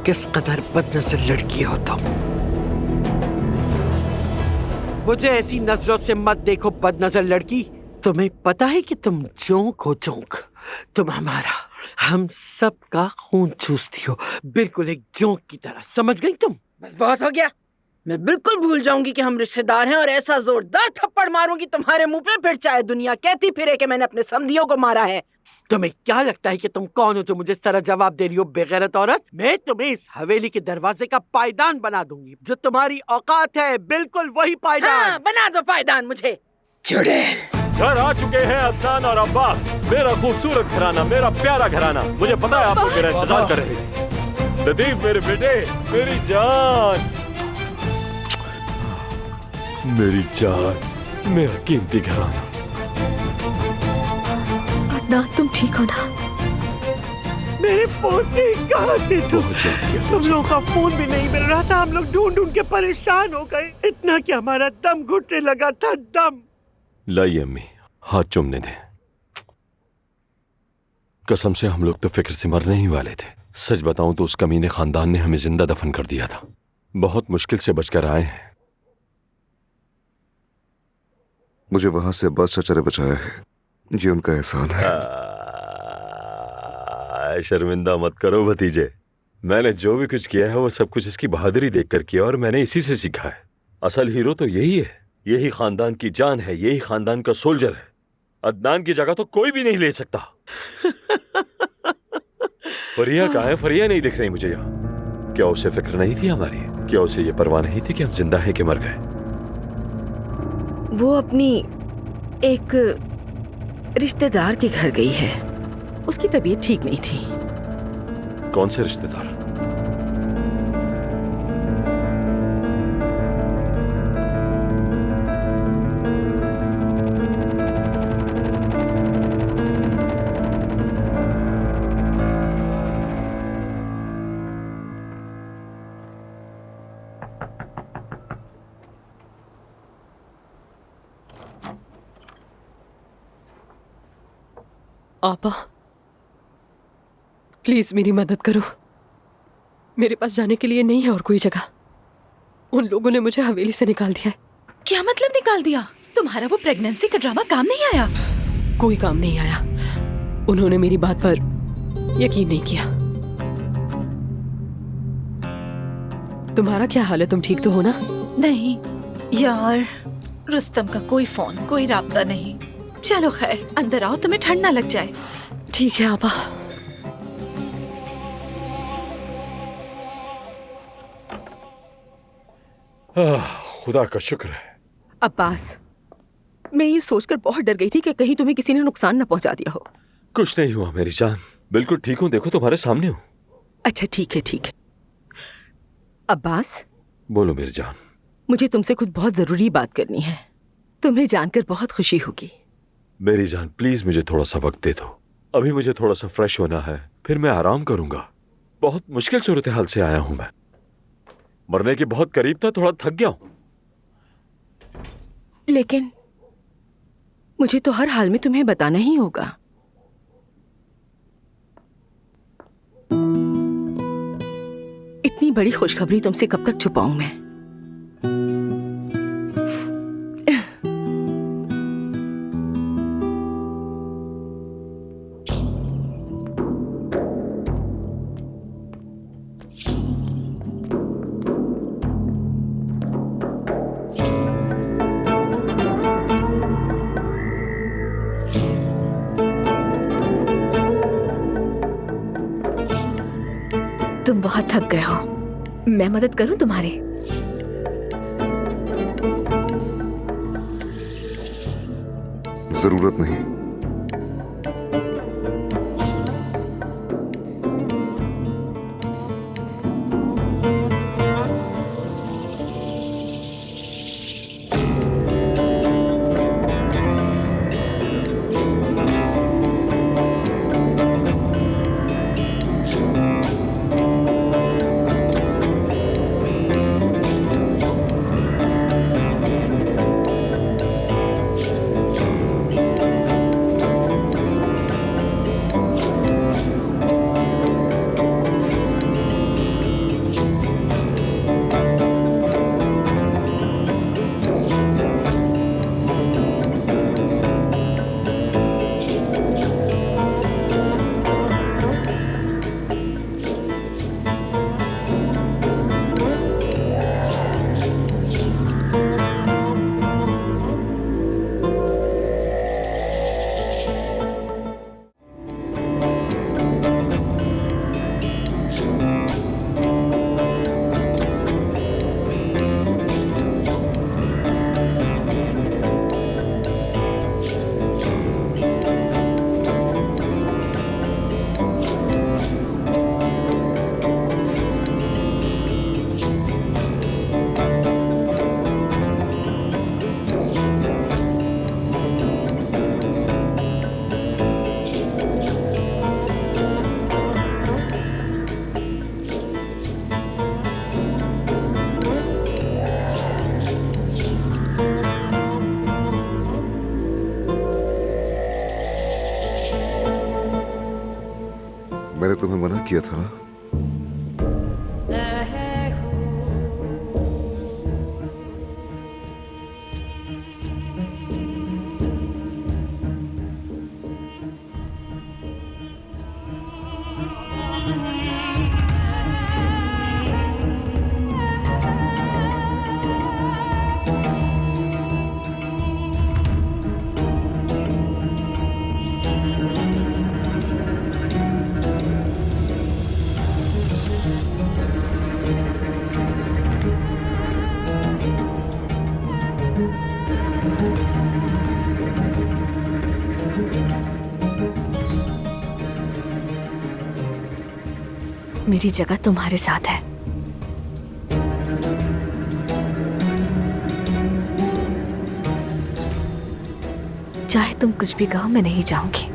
किस कदर बदनजर लड़की हो तुम। मुझे ऐसी नजरों से मत देखो बदनजर लड़की। तुम्हें पता है कि तुम जोंक हो, जोंक। तुम हमारा, हम सब का खून चूसती हो, बिल्कुल एक जोंक की तरह। समझ गई तुम? बस बहुत हो गया। मैं बिल्कुल भूल जाऊंगी कि हम रिश्तेदार हैं और ऐसा जोरदार थप्पड़ मारूंगी तुम्हारे मुंह पे, फिर चाहे दुनिया कहती फिरे कि मैंने अपने समधियों को मारा है। तुम्हें क्या लगता है कि तुम कौन हो जो मुझे इस तरह जवाब दे रही हो, बेगैरत औरत? मैं तुम्हें इस हवेली के दरवाजे का पायदान बना दूंगी। जो तुम्हारी औकात है, बिल्कुल वही पायदान। हाँ, बना दो पायदान मुझे। चुड़ैल। घर आ चुके हैं अदनान और अब्बास, मेरा खूबसूरत घराना, मेरा प्यारा घराना। मुझे पता है आप लोग मेरा इंतजार कर रहे थे। लतीफ मेरे बेटे, मेरी जान, मेरी जान, मेरा कीमती घराना। अदनान, तुम ठीक हो ना? मेरे पोते कहाँ थे तुम? तुम लोगों का फोन भी नहीं मिल रहा था। हम लोग ढूंढ ढूंढ के परेशान हो गए, इतना कि हमारा दम घुटने लगा था, दम। लाइए अम्मी, हाथ चूमने दें। कसम से हम लोग तो फिक्र से मरने ही वाले थे। सच बताऊं तो उस कमीने खानदान ने हमें जिंदा दफन कर दिया था। बहुत मुश्किल से बचकर आए हैं। मुझे वहां से अब्बास चाचा ने बचाया है, ये उनका एहसान है। शर्मिंदा मत करो भतीजे। मैंने जो भी कुछ किया है वो सब कुछ इसकी बहादुरी देखकर किया और मैंने इसी से सीखा है। असल हीरो तो यही है, यही खानदान की जान है, यही खानदान का सोल्जर है। अदनान की जगह तो कोई भी नहीं ले सकता। फरिया कहाँ है? फरिया नहीं दिख रही मुझे यहाँ। क्या उसे फिक्र नहीं थी हमारी? क्या उसे ये परवाह नहीं थी कि हम जिंदा हैं कि मर गए? वो अपनी एक रिश्तेदार के घर गई है। उसकी तबीयत ठीक नहीं थी। कौन से रिश्तेदार? आपा, प्लीज मेरी मदद करो। मेरे पास जाने के लिए नहीं है और कोई जगह। उन लोगों ने मुझे हवेली से निकाल दिया है। क्या मतलब निकाल दिया? तुम्हारा वो प्रेगनेंसी का ड्रामा काम नहीं आया? कोई काम नहीं आया। उन्होंने मेरी बात पर यकीन नहीं किया। तुम्हारा क्या हाल है? तुम ठीक तो हो ना? नहीं यार, रुस्तम का कोई फोन, कोई राब्ता नहीं। चलो खैर, अंदर आओ, तुम्हें ठंड ना लग जाए। ठीक है आपा। खुदा का शुक्र है। अब्बास, मैं ये सोचकर बहुत डर गई थी कि कहीं तुम्हें किसी ने नुकसान न पहुंचा दिया हो। कुछ नहीं हुआ मेरी जान, बिल्कुल ठीक हूँ। देखो तुम्हारे सामने हूँ। अच्छा ठीक है, ठीक है। अब्बास, बोलो मेरी जान। मुझे तुमसे कुछ बहुत जरूरी बात करनी है। तुम्हें जानकर बहुत खुशी होगी। मेरी जान प्लीज मुझे थोड़ा सा वक्त दे दो। अभी मुझे थोड़ा सा फ्रेश होना है, फिर मैं आराम करूंगा। बहुत मुश्किल सूरत हाल से आया हूं मैं। मरने के बहुत करीब था, थोड़ा थक गया हूं। लेकिन मुझे तो हर हाल में तुम्हें बताना ही होगा। इतनी बड़ी खुशखबरी तुमसे कब तक छुपाऊं मैं? तुम बहुत थक गए हो, मैं मदद करूं तुम्हारी? जरूरत नहीं। मैंने तुम्हें मना किया था ना। मेरी जगह तुम्हारे साथ है। चाहे तुम कुछ भी कहो, मैं नहीं जाऊंगी।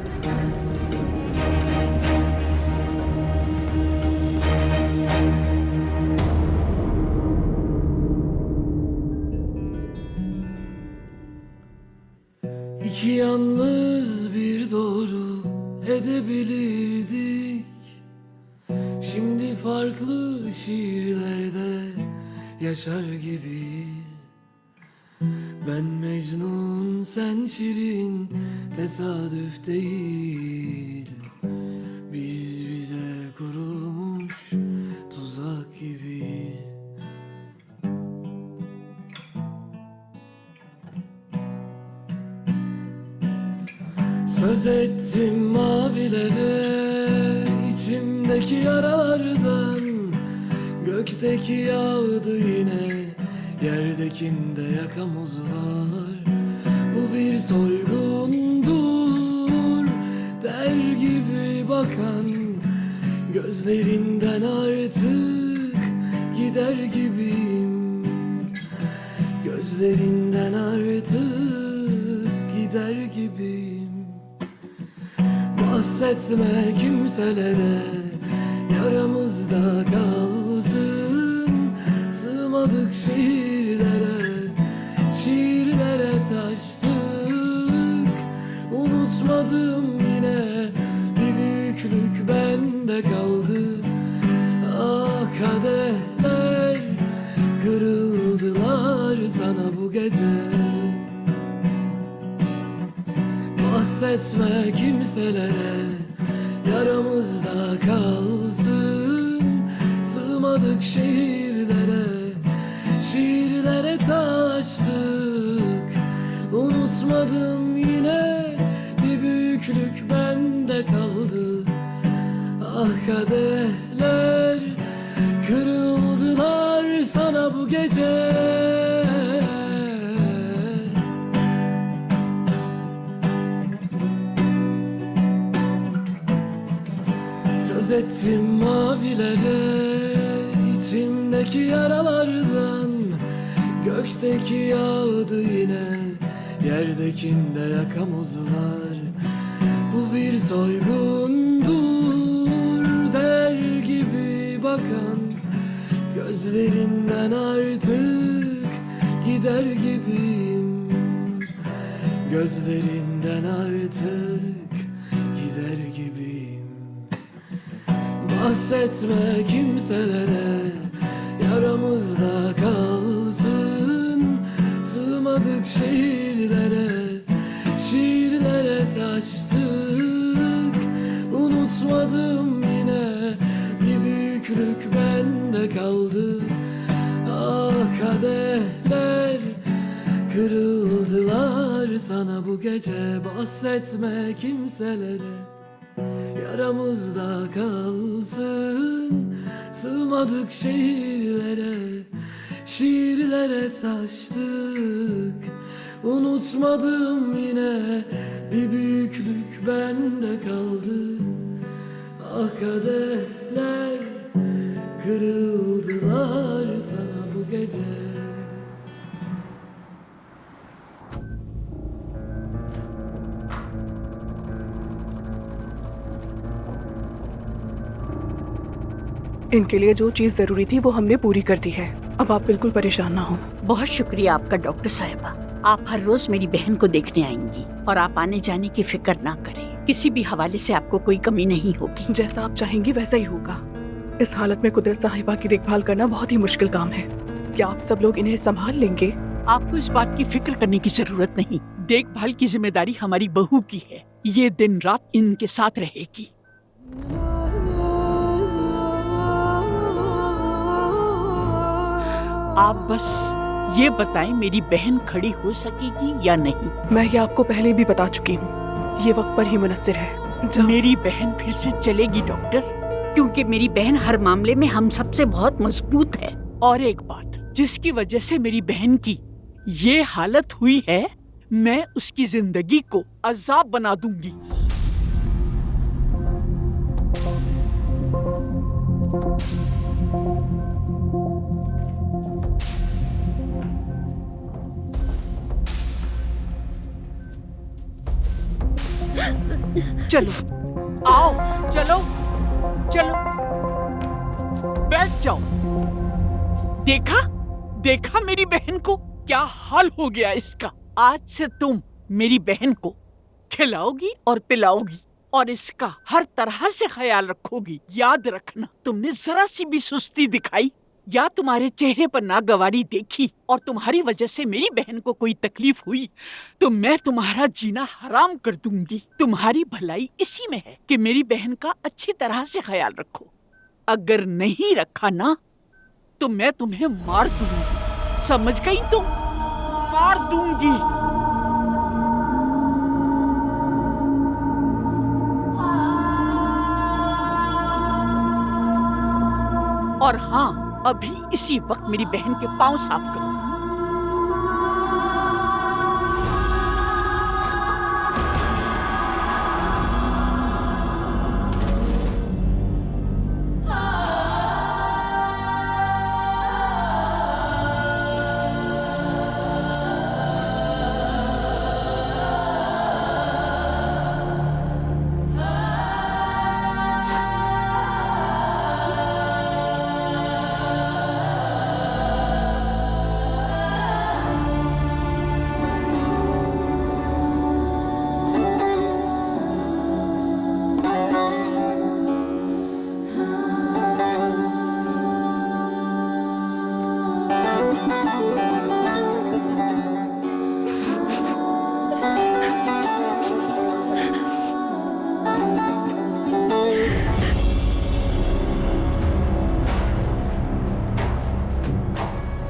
İki yalnız bir doğru edebilirdik. Şimdi farklı şiirlerde yaşar gibiyiz. Ben Mecnun, sen Şirin, tesadüf değil. Biz bize kurulmuş tuzak gibiyiz. Söz ettim mavilere, içimdeki yaralardan. Gökteki yağdı yine, yerdekinde yakamuzlar. Bu bir soygundur der gibi bakan, gözlerinden artık gider gibiyim. Gözlerinden artık gider gibiyim. Bahsetme kimselere, yaramızda kalsın. Sığmadık şiirlere, şiirlere unutmadım yine. Bir büyüklük bende kaldı. Ah kadehler kırıldılar sana bu gece. Bahsetme kimselere, yaramızda kalsın. Sığmadık şiirlere taştık. Unutmadım yine, bir büyüklük bende kaldı. Ah kadehler kırıldılar sana bu gece. Söz ettim mavilere, içimdeki yaralardan. Gökteki yağdı yine, yerdekinde yakamoz var. Bu bir soygundur der gibi bakan gözlerinden artık gider gibiyim. Gözlerinden artık gider gibiyim. Bahsetme kimselere, yaramızda kalsın. Sığmadık şiirlere taştık. Unutmadım yine, bir büyüklük bende kaldı. Ah kadehler kırıldılar sana bu gece. Bahsetme kimselere, yaramızda kalsın. Sığmadık şiirlere taştık. Unutmadım yine, bir büyüklük bende kaldı. Ah kadehler kırıldılar sana bu gece. इनके लिए जो चीज जरूरी थी वो हमने पूरी कर दी है। अब आप बिल्कुल परेशान ना हो। बहुत शुक्रिया आपका डॉक्टर साहिबा। आप हर रोज मेरी बहन को देखने आएंगी और आप आने जाने की फिक्र ना करें। किसी भी हवाले से आपको कोई कमी नहीं होगी। जैसा आप चाहेंगी वैसा ही होगा। इस हालत में कुदरत साहिबा की देखभाल करना बहुत ही मुश्किल काम है। क्या आप सब लोग इन्हें संभाल लेंगे? आपको इस बात की फिक्र करने की जरूरत नहीं। देखभाल की जिम्मेदारी हमारी बहू की है। ये दिन रात इनके साथ रहेगी। आप बस ये बताएं, मेरी बहन खड़ी हो सकेगी या नहीं? मैं ये आपको पहले भी बता चुकी हूँ। ये वक्त पर ही मुनस्सिर है। मेरी बहन फिर से चलेगी डॉक्टर, क्योंकि मेरी बहन हर मामले में हम सबसे बहुत मजबूत है। और एक बात, जिसकी वजह से मेरी बहन की ये हालत हुई है, मैं उसकी जिंदगी को अजाब बना दूंगी। चलो आओ, चलो चलो बैठ जाओ। देखा मेरी बहन को क्या हाल हो गया इसका। आज से तुम मेरी बहन को खिलाओगी और पिलाओगी और इसका हर तरह से ख्याल रखोगी। याद रखना, तुमने जरा सी भी सुस्ती दिखाई या तुम्हारे चेहरे पर नागवारी देखी और तुम्हारी वजह से मेरी बहन को कोई तकलीफ हुई तो मैं तुम्हारा जीना हराम कर दूंगी। तुम्हारी भलाई इसी में है कि मेरी बहन का अच्छी तरह से ख्याल रखो। अगर नहीं रखा ना तो मैं तुम्हें मार दूंगी। समझ गई तुम? मार दूंगी। और हाँ, अभी इसी वक्त मेरी बहन के पांव साफ करो।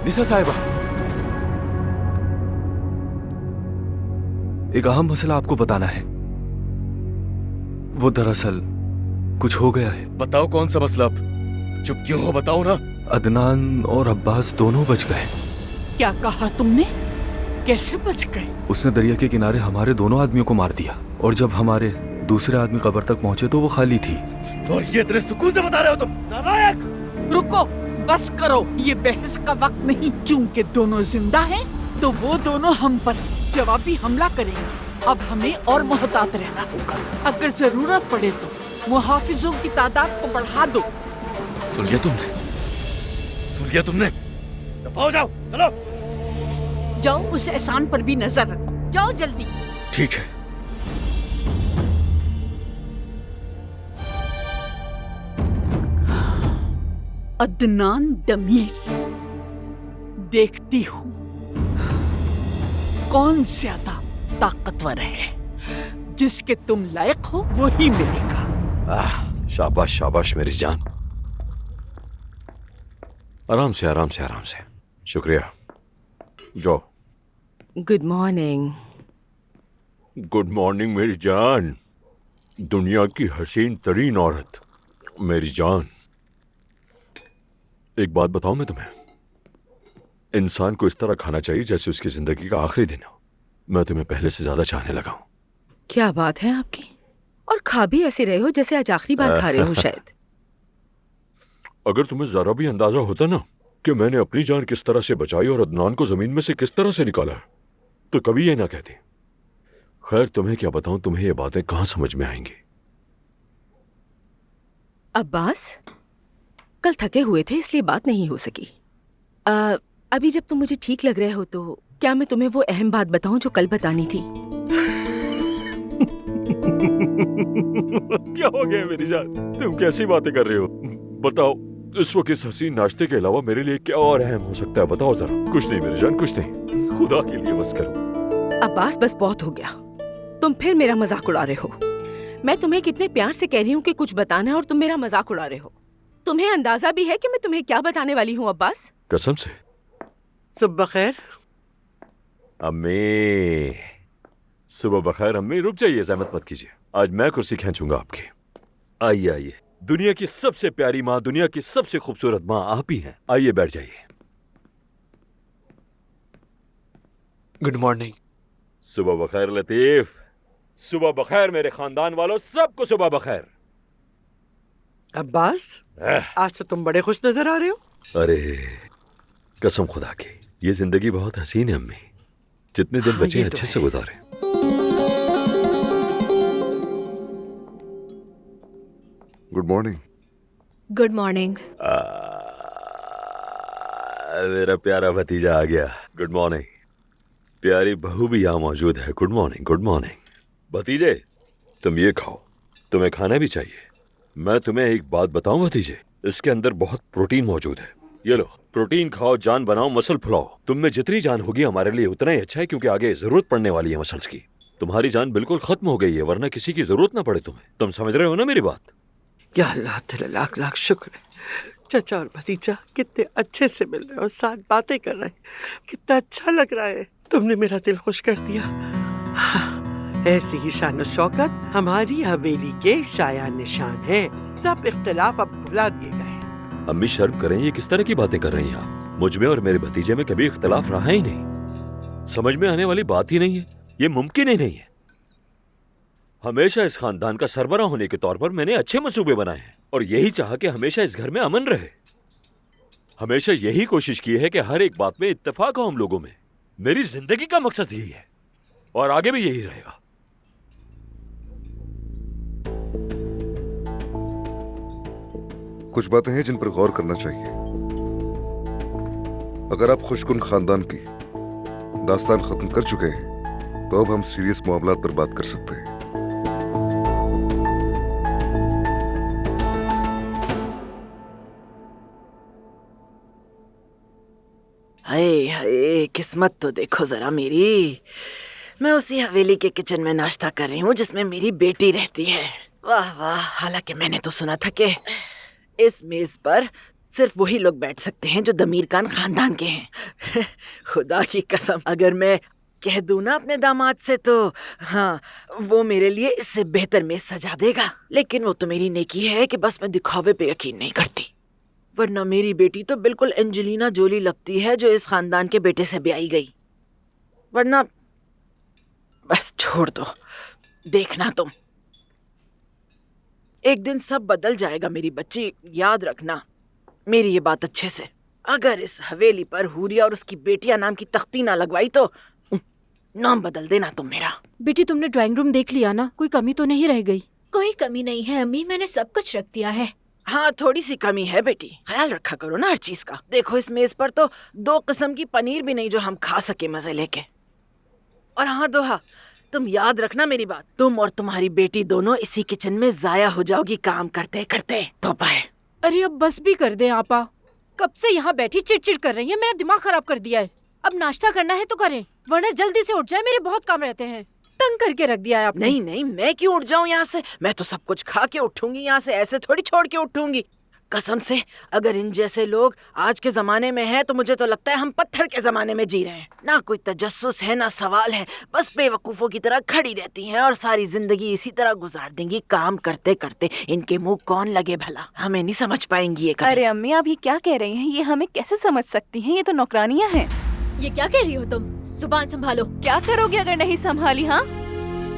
निसा साहिबा, एक अहम मसला आपको बताना है। वो दरअसल कुछ हो गया है। बताओ कौन सा मसला? चुप क्यों हो, बताओ ना। अदनान और अब्बास दोनों बच गए। क्या कहा तुमने? कैसे बच गए? उसने दरिया के किनारे हमारे दोनों आदमियों को मार दिया और जब हमारे दूसरे आदमी कब्र तक पहुंचे तो वो खाली थी। और ये इतने सुकून से बता रहे हो तुम? नालायक! रुको, बस करो, ये बहस का वक्त नहीं। चूंकि दोनों जिंदा हैं, तो वो दोनों हम पर जवाबी हमला करेंगे। अब हमें और मोहतात रहना होगा। अगर जरूरत पड़े तो मुहाफिजों की तादाद को बढ़ा दो। सुन लिया तुमने? सुन लिया तुमने? दफा जाओ, चलो। जाओ, उस एहसान पर भी नजर रखो। जाओ जल्दी। ठीक है। अदनान दमीर, देखती हूँ कौन ज्यादा ताकतवर है। जिसके तुम लायक हो वही मिलेगा। शाबाश शाबाश मेरी जान। आराम से आराम से आराम से। शुक्रिया। जाओ। Good morning. गुड मॉर्निंग मेरी जान। दुनिया की हसीन तरीन औरत मेरी जान। एक बात बताऊं मैं तुम्हें, इंसान को इस तरह खाना चाहिए जैसे उसकी जिंदगी का आखिरी दिन हो। मैं तुम्हें पहले से ज्यादा चाहने लगा हूं। क्या बात है आपकी? और खा भी ऐसे रहे हो जैसे आज आखिरी बार खा रहे हो शायद। अगर तुम्हें जरा भी अंदाजा होता ना कि मैंने अपनी जान किस तरह से बचाई और अदनान को जमीन में से किस तरह से निकाला, तो कभी ये ना कहती। खैर, तुम्हें क्या बताऊं, तुम्हें ये बातें कहां समझ में आएंगी। अब्बास, कल थके हुए थे इसलिए बात नहीं हो सकी। अभी जब तुम मुझे ठीक लग रहे हो तो क्या मैं तुम्हें वो अहम बात बताऊं जो कल बतानी थी? क्या हो गया मेरी जान? तुम कैसी बातें कर रहे हो? बताओ, इस वक्त इस हसीन नाश्ते के अलावा मेरे लिए क्या और अहम हो सकता है? बताओ जरा। कुछ नहीं मेरी जान, कुछ नहीं। खुदा के लिए बस करो। अब्बास, बस बहुत हो गया। तुम फिर मेरा मजाक उड़ा रहे हो। मैं तुम्हें कितने प्यार से कह रही हूँ कि कुछ बताना है और तुम मेरा मजाक उड़ा रहे हो। तुम्हें अंदाजा भी है कि मैं तुम्हें क्या बताने वाली हूँ अब्बास? कसम से। सुबह खैर अम्मी। सुबह बखैर अम्मी। रुक जाइए, ज़हमत मत कीजिए। आज मैं कुर्सी खींचूंगा आपकी। आइए आइए। दुनिया की सबसे प्यारी माँ, दुनिया की सबसे खूबसूरत माँ आप ही हैं। आइए बैठ जाइए। Good morning. सुबह बखैर लतीफ। सुबह बखैर मेरे खानदान वालों, सबको सुबह बखैर। अब्बास, आज तो तुम बड़े खुश नजर आ रहे हो। अरे कसम खुदा की, ये जिंदगी बहुत हसीन है अम्मी। जितने दिन बचे अच्छे से गुजारे। Good morning. Good morning. मेरा प्यारा भतीजा आ गया। Good morning. प्यारी बहू भी यहाँ मौजूद है। Good morning. Good morning. भतीजे, तुम ये खाओ, तुम्हें खाना भी चाहिए। मैं तुम्हें एक बात बताऊं भतीजे, इसके अंदर बहुत प्रोटीन मौजूद है। ये लो, प्रोटीन खाओ, जान बनाओ, मसल फुलाओ। तुम में जितनी जान होगी हमारे लिए उतना ही अच्छा है, क्योंकि आगे जरूरत पड़ने वाली है मसल्स की। तुम्हारी जान बिल्कुल खत्म हो गई है, वरना किसी की जरूरत ना पड़े तुम्हें। तुम समझ रहे हो ना मेरी बात? या अल्लाह तेरा लाख लाख शुक्र है। चाचा और भतीजा कितने अच्छे से मिल रहे हो, साथ बातें कर रहे हैं। कितना अच्छा लग रहा है। तुमने मेरा दिल खुश कर दिया। हाँ, ऐसी ही शान और शौकत हमारी हवेली के शाया निशान है। सब इख्तिलाफ अब भुला दिए गए। अम्मी शर्म करें, ये किस तरह की बातें कर रही हैं आप? मुझ में और मेरे भतीजे में कभी इख्तिलाफ रहा ही नहीं। समझ में आने वाली बात ही नहीं है, ये मुमकिन ही नहीं है। हमेशा इस खानदान का सरबरा होने के तौर पर मैंने अच्छे मंसूबे बनाए हैं और यही चाहा कि हमेशा इस घर में अमन रहे। हमेशा यही कोशिश की है कि हर एक बात में इत्तेफाक हो हम लोगों में। मेरी जिंदगी का मकसद यही है और आगे भी यही रहेगा। कुछ बातें हैं जिन पर गौर करना चाहिए। अगर आप खुशकुन खानदान की दास्तान खत्म कर चुके हैं तो अब हम सीरियस मामलात पर बात कर सकते हैं। हाय हाय, किस्मत तो देखो जरा मेरी। मैं उसी हवेली के किचन में नाश्ता कर रही हूँ जिसमें मेरी बेटी रहती है। वाह वाह। हालांकि मैंने तो सुना था कि इस मेज पर सिर्फ वही लोग बैठ सकते हैं जो दमीर खान खानदान के हैं। खुदा की कसम, अगर मैं कह दूं ना अपने दामाद से तो हाँ, वो मेरे लिए इससे बेहतर मेज सजा देगा। लेकिन वो तो मेरी नेकी है कि बस मैं दिखावे पे यकीन नहीं करती, वरना मेरी बेटी तो बिल्कुल एंजेलिना जोली लगती है जो इस खानदान के बेटे से ब्याही गई। वरना बस छोड़ दो, देखना तुम, एक दिन सब बदल जाएगा मेरी बच्ची, याद रखना मेरी ये बात अच्छे से। अगर इस हवेली पर हुरिया और उसकी बेटियां नाम की तख्ती ना लगवाई तो नाम बदल देना तुम मेरा। बेटी तुमने ड्राइंग रूम देख लिया ना, कोई कमी तो नहीं रह गई? कोई कमी नहीं है अम्मी, मैंने सब कुछ रख दिया है। हाँ, थोड़ी सी कमी है बेटी, ख्याल रखा करो ना हर चीज का। देखो इस मेज पर तो 2 किस्म की पनीर भी नहीं जो हम खा सके मजे लेके। और हाँ दोहा, तुम याद रखना मेरी बात, तुम और तुम्हारी बेटी दोनों इसी किचन में जाया हो जाओगी काम करते करते। तो पाए। अरे अब बस भी कर दे आपा, कब से यहाँ बैठी चिड़चिड़ कर रही है, मेरा दिमाग खराब कर दिया है। अब नाश्ता करना है तो करें, वरना जल्दी से उठ जाए, मेरे बहुत काम रहते हैं। तंग करके रख दिया है आपने। नहीं नहीं, मैं क्यों उठ जाऊं यहाँ से, मैं तो सब कुछ खा के उठूंगी यहाँ से, ऐसे थोड़ी छोड़ के उठूंगी। कसम से, अगर इन जैसे लोग आज के जमाने में हैं तो मुझे तो लगता है हम पत्थर के जमाने में जी रहे हैं। ना कोई तजस्सुस है ना सवाल है, बस बेवकूफों की तरह खड़ी रहती हैं और सारी जिंदगी इसी तरह गुजार देंगी काम करते करते। इनके मुंह कौन लगे भला, हमें नहीं समझ पाएंगी ये कभी। अरे अम्मी आप ये क्या कह रही हैं, ये हमें कैसे समझ सकती हैं, ये तो नौकरानियां हैं। ये क्या कह रही हो तुम, जुबान संभालो। क्या करोगे अगर नहीं संभाली? हाँ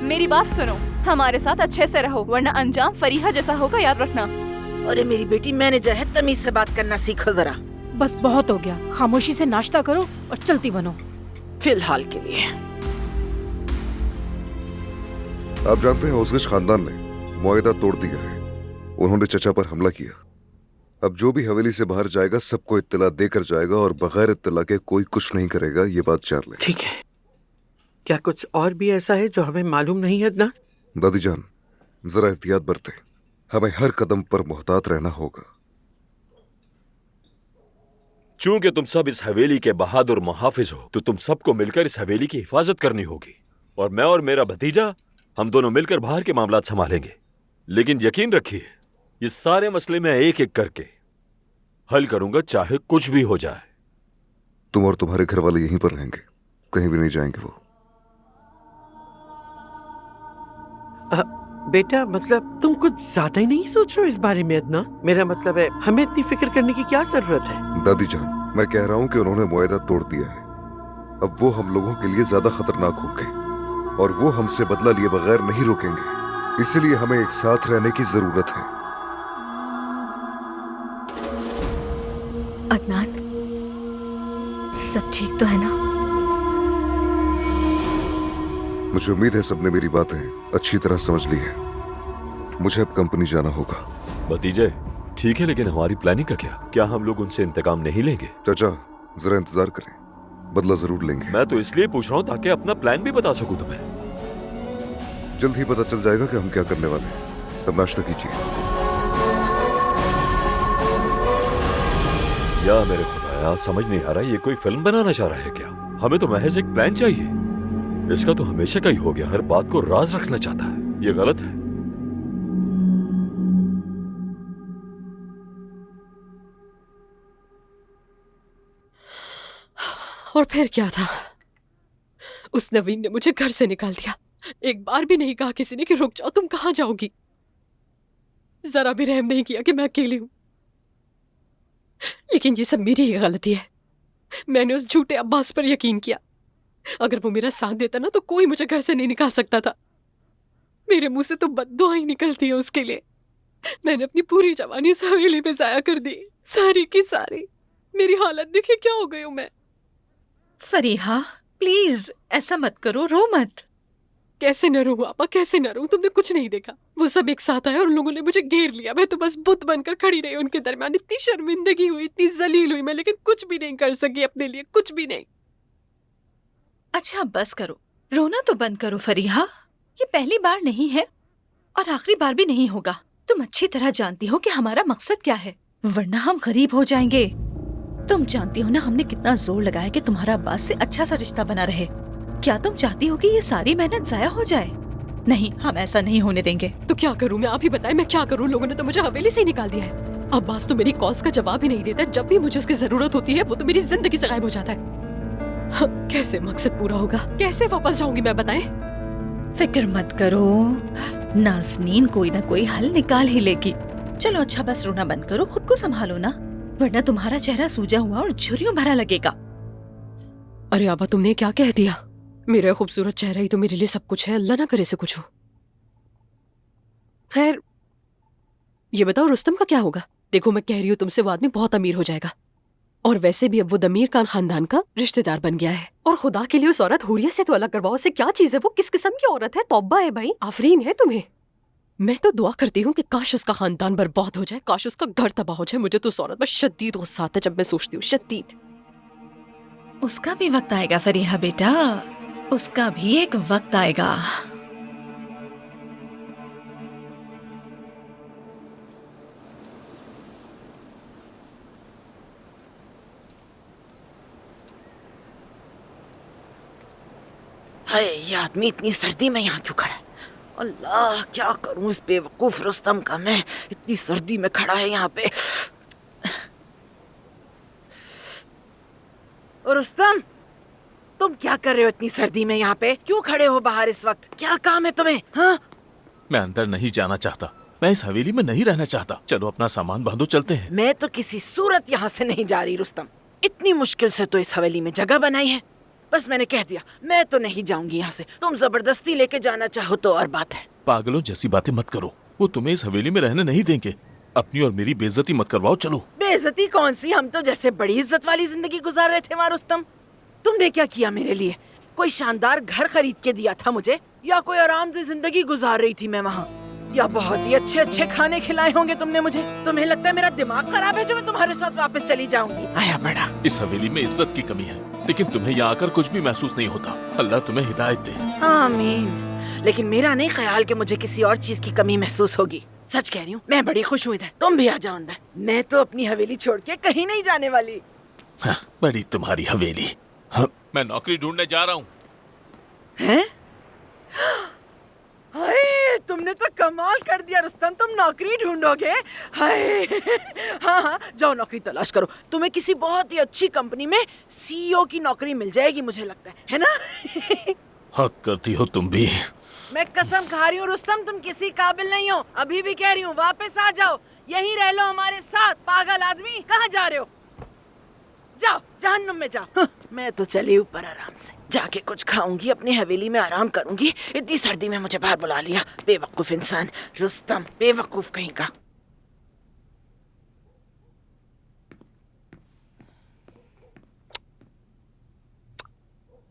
मेरी बात सुनो, हमारे साथ अच्छे से रहो वरना अंजाम फरीहा जैसा होगा, याद रखना। अरे मेरी बेटी मैनेजर है, तमीज से बात करना सीखो जरा। बस बहुत हो गया, खामोशी से नाश्ता करो और चलती बनो फिलहाल के लिए। आप जानते हैं ओसगिश खानदान ने मुआहदा तोड़ दिया है, उन्होंने चचा पर हमला किया। अब जो भी हवेली से बाहर जाएगा सबको इत्तला देकर जाएगा और बगैर इत्तला के कोई कुछ नहीं करेगा, ये बात जान ले। ठीक है, क्या कुछ और भी ऐसा है जो हमें मालूम नहीं है ना? दादी जान जरा एहतियात बरते, हमें हर कदम पर मोहतात रहना होगा। चूंकि तुम सब इस हवेली के बहादुर मुहाफिज हो तो तुम सबको मिलकर इस हवेली की हिफाजत करनी होगी, और मैं और मेरा भतीजा हम दोनों मिलकर बाहर के मामलात संभालेंगे। लेकिन यकीन रखिए ये सारे मसले मैं एक एक करके हल करूंगा, चाहे कुछ भी हो जाए। तुम और तुम्हारे घर वाले यहीं पर रहेंगे, कहीं भी नहीं जाएंगे वो। बेटा मतलब तुम कुछ ज्यादा ही नहीं सोच रहे हो इस बारे में अदनान? मेरा मतलब है हमें इतनी फिक्र करने की क्या जरूरत है? दादी जान मैं कह रहा हूँ कि उन्होंने मुआहदा तोड़ दिया है, अब वो हम लोगों के लिए ज्यादा खतरनाक होंगे और वो हमसे बदला लिए बगैर नहीं रुकेंगे, इसलिए हमें एक साथ रहने की जरूरत है। अदनान सब ठीक तो है ना? मुझे उम्मीद है सबने मेरी बातें अच्छी तरह समझ ली है। मुझे अब कंपनी जाना होगा। भतीजे ठीक है, लेकिन हमारी प्लानिंग का क्या हम लोग उनसे इंतकाम नहीं लेंगे? चाचा जरा इंतजार करें, बदला जरूर लेंगे। मैं तो इसलिए पूछ रहा हूँ ताकि अपना प्लान भी बता सकूं तुम्हें। जल्द ही पता चल जाएगा कि हम क्या करने वाले हैं। अब नाश्ता कीजिए। या मेरे खुदाया, समझ नहीं आ रहा ये कोई फिल्म बनाना चाह रहा है क्या? हमें तो महज एक प्लान चाहिए। इसका तो हमेशा का ही हो गया, हर बात को राज रखना चाहता है, ये गलत है। और फिर क्या था, उस नवीन ने मुझे घर से निकाल दिया। एक बार भी नहीं कहा किसी ने कि रुक जाओ, तुम कहां जाओगी। जरा भी रहम नहीं किया कि मैं अकेली हूं। लेकिन ये सब मेरी ही गलती है, मैंने उस झूठे अब्बास पर यकीन किया। अगर वो मेरा साथ देता ना तो कोई मुझे घर से नहीं निकाल सकता था। मेरे मुंह से तो बद्दुआ ही निकलती है उसके लिए। मैंने अपनी पूरी जवानी इस हवेली में जाया कर दी, सारी की सारी। मेरी हालत देखिए क्या हो गई हूं मैं। फरीहा प्लीज ऐसा मत करो, रो मत। कैसे न रहूं आपा, कैसे न रहूं? तुमने कुछ नहीं देखा, वो सब एक साथ आए और उन लोगों ने मुझे घेर लिया। मैं तो बस बुत बनकर खड़ी रही उनके दरमियान। इतनी शर्मिंदगी हुई, इतनी जलील हुई मैं, लेकिन कुछ भी नहीं कर सकी अपने लिए, कुछ भी नहीं। अच्छा बस करो, रोना तो बंद करो फरीहा। ये पहली बार नहीं है और आखिरी बार भी नहीं होगा। तुम अच्छी तरह जानती हो कि हमारा मकसद क्या है, वरना हम गरीब हो जाएंगे। तुम जानती हो ना हमने कितना जोर लगाया कि तुम्हारा अब्बास से अच्छा सा रिश्ता बना रहे। क्या तुम चाहती हो कि ये सारी मेहनत जाया हो जाए? नहीं, हम ऐसा नहीं होने देंगे। तो क्या करूं मैं, आप ही बताएं मैं क्या करूं? लोगों ने तो मुझे हवेली से ही निकाल दिया है। अब्बास तो मेरी कॉल्स का जवाब ही नहीं देता। जब भी मुझे उसकी जरूरत होती है वो तो मेरी जिंदगी से गायब हो जाता है। हाँ, कैसे मकसद पूरा होगा? कैसे वापस जाऊंगी मैं, बताएं? फिक्र मत करो, नाज़नीन कोई ना कोई हल निकाल ही लेगी। चलो अच्छा, बस रोना बंद करो, खुद को संभालो ना, वरना तुम्हारा चेहरा सूजा हुआ और झुर्रियों भरा लगेगा। अरे आबा, तुमने क्या कह दिया? मेरा खूबसूरत चेहरा ही तो मेरे लिए सब कुछ है। अल्लाह ना करे से कुछ हो। खैर, ये बताओ रुस्तम का क्या होगा? देखो मैं कह रही हूँ तुमसे, वो आदमी बहुत अमीर हो जाएगा, और वैसे भी अब वो दमीर खान खानदान का रिश्तेदार बन गया है। और खुदा के लिए उस औरत हुरिया से तो अलग करवाओ। उससे क्या चीज है? वो किस किस्म की औरत है? तौबा है भाई, आफरीन है तुम्हें। मैं तो दुआ करती हूँ कि काश उसका खानदान बर्बाद हो जाए, काश उसका घर तबाह हो जाए। मुझे तो उस औरत पर शदीद गुस्सा आता है जब मैं सोचती हूँ, शदीद। उसका भी वक्त आएगा फरीहा बेटा, उसका भी एक वक्त आएगा। हाय, ये आदमी इतनी सर्दी में यहाँ क्यों खड़ा है? अल्लाह, क्या करूं इस बेवकूफ रुस्तम का मैं, इतनी सर्दी में खड़ा है यहाँ पे। रुस्तम, तुम क्या कर रहे हो इतनी सर्दी में यहाँ पे? क्यों खड़े हो बाहर इस वक्त? क्या काम है तुम्हें? हाँ, मैं अंदर नहीं जाना चाहता, मैं इस हवेली में नहीं रहना चाहता। चलो अपना सामान बांधो, चलते हैं। मैं तो किसी सूरत यहाँ से नहीं जा रही रुस्तम। इतनी मुश्किल से तो इस हवेली में जगह बनाई है, बस मैंने कह दिया मैं तो नहीं जाऊंगी यहाँ से। तुम जबरदस्ती लेके जाना चाहो तो और बात है। पागलों जैसी बातें मत करो, वो तुम्हें इस हवेली में रहने नहीं देंगे। अपनी और मेरी बेइज्जती मत करवाओ। चलो। बेइज्जती कौन सी? हम तो जैसे बड़ी इज्जत वाली जिंदगी गुजार रहे थे वहाँ रुस्तम। तुमने क्या किया मेरे लिए? कोई शानदार घर खरीद के दिया था मुझे, या कोई आराम से जिंदगी गुजार रही थी मैं वहाँ, या बहुत ही अच्छे अच्छे खाने खिलाए होंगे तुमने मुझे। तुम्हें लगता है मेरा दिमाग खराब है जो मैं तुम्हारे साथ वापस चली जाऊंगी? आया बड़ा। इस हवेली में इज्जत की कमी है, लेकिन तुम्हें यहाँ आकर कुछ भी महसूस नहीं होता। अल्लाह तुम्हें हिदायत दे। आमीन। लेकिन मेरा नहीं ख्याल कि मुझे किसी और चीज की कमी महसूस होगी। सच कह रही हूँ, मैं बड़ी खुश हूँ इधर। तुम भी आ जाओ अंदर। मैं तो अपनी हवेली छोड़ के कहीं नहीं जाने वाली। हाँ, बड़ी तुम्हारी हवेली। हाँ, मैं नौकरी ढूंढने जा रहा हूँ। हैं? हाय, तुमने तो कमाल कर दिया रुस्तम, तुम नौकरी ढूंढोगे? हाय। हाँ हाँ, जाओ नौकरी तलाश करो। तुम्हें किसी बहुत ही अच्छी कंपनी में सीईओ की नौकरी मिल जाएगी मुझे लगता है ना? हक करती हो तुम भी। मैं कसम खा रही हूँ रुस्तम, तुम किसी काबिल नहीं हो। अभी भी कह रही हूँ, वापस आ जाओ, यहीं रह लो हमारे साथ। पागल आदमी, कहाँ जा रहे हो? जाओ, जहन्नुम में जाओ। मैं तो चली ऊपर आराम से, जाके कुछ खाऊंगी, अपनी हवेली में आराम करूंगी। इतनी सर्दी में मुझे बाहर बुला लिया, बेवकूफ इंसान। रुस्तम, बेवकूफ कहीं का।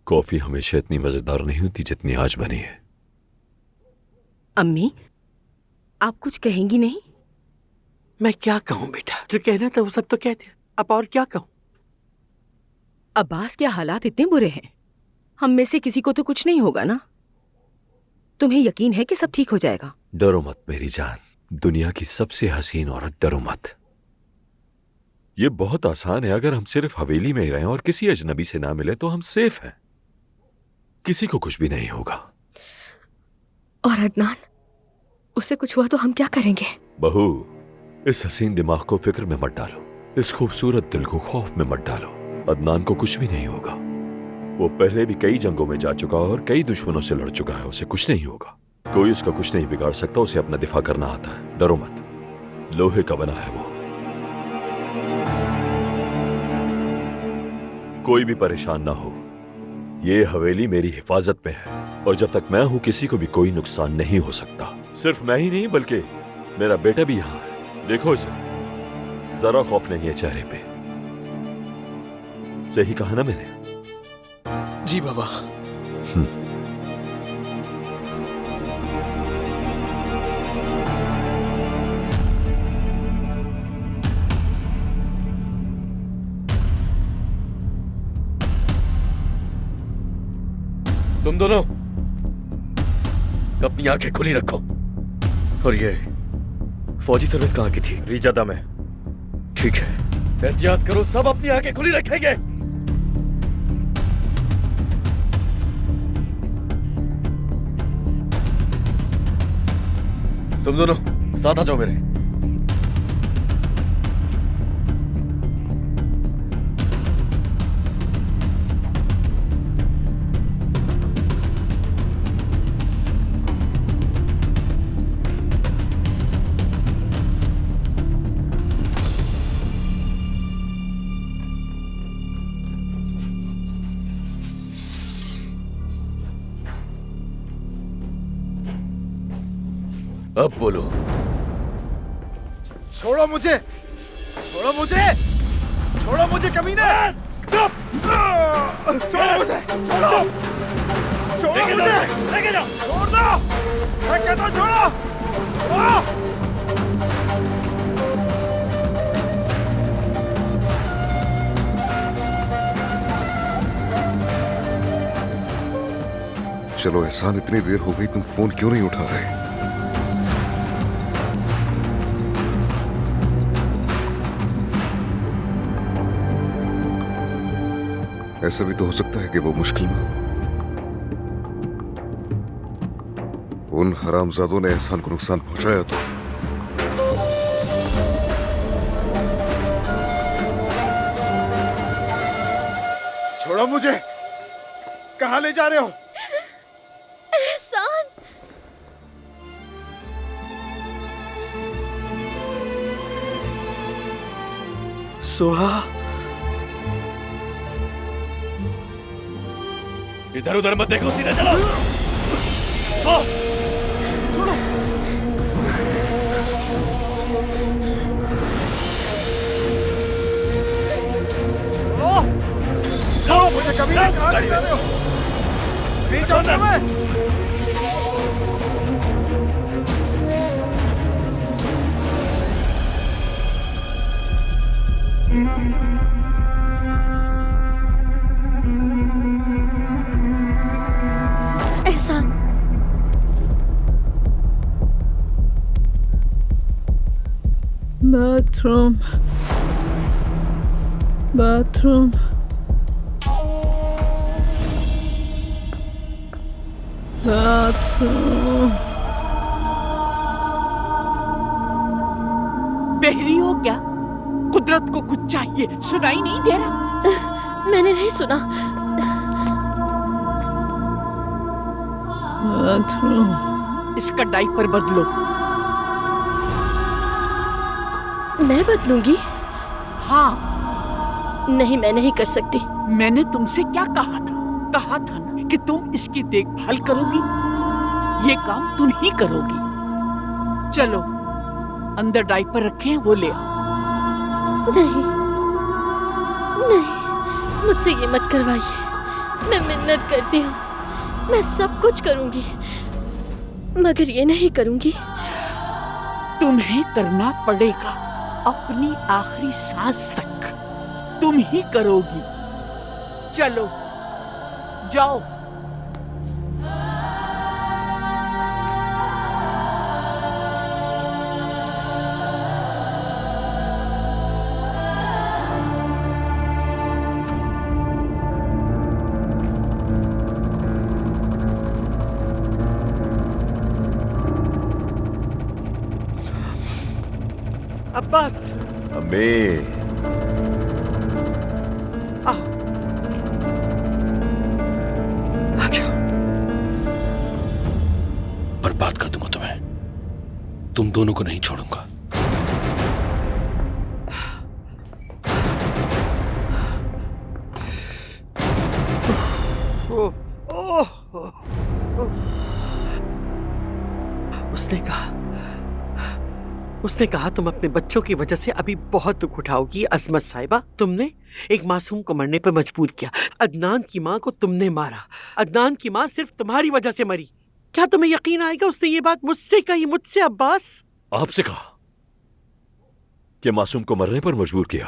कॉफी हमेशा इतनी मजेदार नहीं होती जितनी आज बनी है। अम्मी, आप कुछ कहेंगी नहीं? मैं क्या कहूँ बेटा, जो कहना था वो सब तो कह दिया, अब और क्या कहूँ? अब्बास के हालात इतने बुरे हैं, हम में से किसी को तो कुछ नहीं होगा ना? तुम्हें यकीन है कि सब ठीक हो जाएगा? डरो मत मेरी जान, दुनिया की सबसे हसीन औरत, डरो मत। ये बहुत आसान है, अगर हम सिर्फ हवेली में ही रहें और किसी अजनबी से ना मिले तो हम सेफ हैं, किसी को कुछ भी नहीं होगा। और अदनान, उसे कुछ हुआ तो हम क्या करेंगे? बहू, इस हसीन दिमाग को फिक्र में मत डालो, इस खूबसूरत दिल को खौफ में मत डालो। अदनान को कुछ भी नहीं होगा, वो पहले भी कई जंगों में जा चुका है और कई दुश्मनों से लड़ चुका है, उसे कुछ नहीं होगा। कोई उसका कुछ नहीं बिगाड़ सकता, उसे अपना दिफा करना आता है। डरो मत, लोहे का बना है वो। कोई भी परेशान ना हो, ये हवेली मेरी हिफाजत में है और जब तक मैं हूं किसी को भी कोई नुकसान नहीं हो सकता। सिर्फ मैं ही नहीं बल्कि मेरा बेटा भी यहाँ है। देखो इसे, जरा खौफ नहीं है चेहरे पे। सही कहा ना मैंने? जी बाबा। तुम दोनों अपनी आंखें खुली रखो। और ये फौजी सर्विस कहाँ की थी? रिजादा में। ठीक है, एहतियात करो, सब अपनी आंखें खुली रखेंगे। तुम दोनों साथ आ जाओ मेरे। अब बोलो। छोड़ो मुझे, छोड़ो मुझे, छोड़ो मुझे कमीने! चुप! छोड़ो मुझे, छोड़ो! छोड़ो मुझे! लेके जाओ! छोड़ दो! मैं कहता हूं छोड़ो! चलो एहसान, इतनी देर हो गई, तुम फोन क्यों नहीं उठा रहे? ऐसा भी तो हो सकता है कि वो मुश्किल में उन हरामजादों ने एहसान को नुकसान पहुंचाया तो। छोड़ो मुझे! कहां ले जा रहे हो? एहसान! सुहा, इधर उधर मत देखो, सीधा चलो। छोड़ो! छोड़ो मुझे कभी नहीं! कहां ले जा रहे हो? नहीं जाऊंगा मैं! एहसान! Bathroom, bathroom. बाथरूम। बहरी हो क्या? कुदरत को कुछ चाहिए, सुनाई नहीं दे रहा? मैंने नहीं सुना। बाथरूम। इसका डायपर बदलो। मैं बदलूंगी? हाँ। नहीं, मैं नहीं कर सकती। मैंने तुमसे क्या कहा था? कहा था ना कि तुम इसकी देखभाल करोगी। ये काम तुम ही करोगी। चलो, अंदर डायपर रखे हैं, वो ले आओ। नहीं, नहीं, मुझसे ये मत करवाइए। मैं मिन्नत करती हूँ, मैं सब कुछ करूंगी, मगर ये नहीं करूंगी। तुम्हें करना पड़ेगा, अपनी आखिरी सांस तक तुम ही करोगी। चलो, जाओ। अब्बास! अम्मी! बर्बाद कर दूंगा तुम्हें। तुम दोनों को नहीं छोड़ूंगा। उसने कहा तुम अपने बच्चों की वजह से अभी बहुत दुख उठाओगी। अजमत साहिबा, तुमने एक मासूम को मरने पर मजबूर किया। अदनान की माँ को तुमने मारा। अदनान की माँ सिर्फ तुम्हारी वजह से मरी। क्या तुम्हें यकीन आएगा उसने ये बात मुझसे कही? मुझसे अब्बास? आपसे कहा कि मासूम को मरने पर मजबूर किया?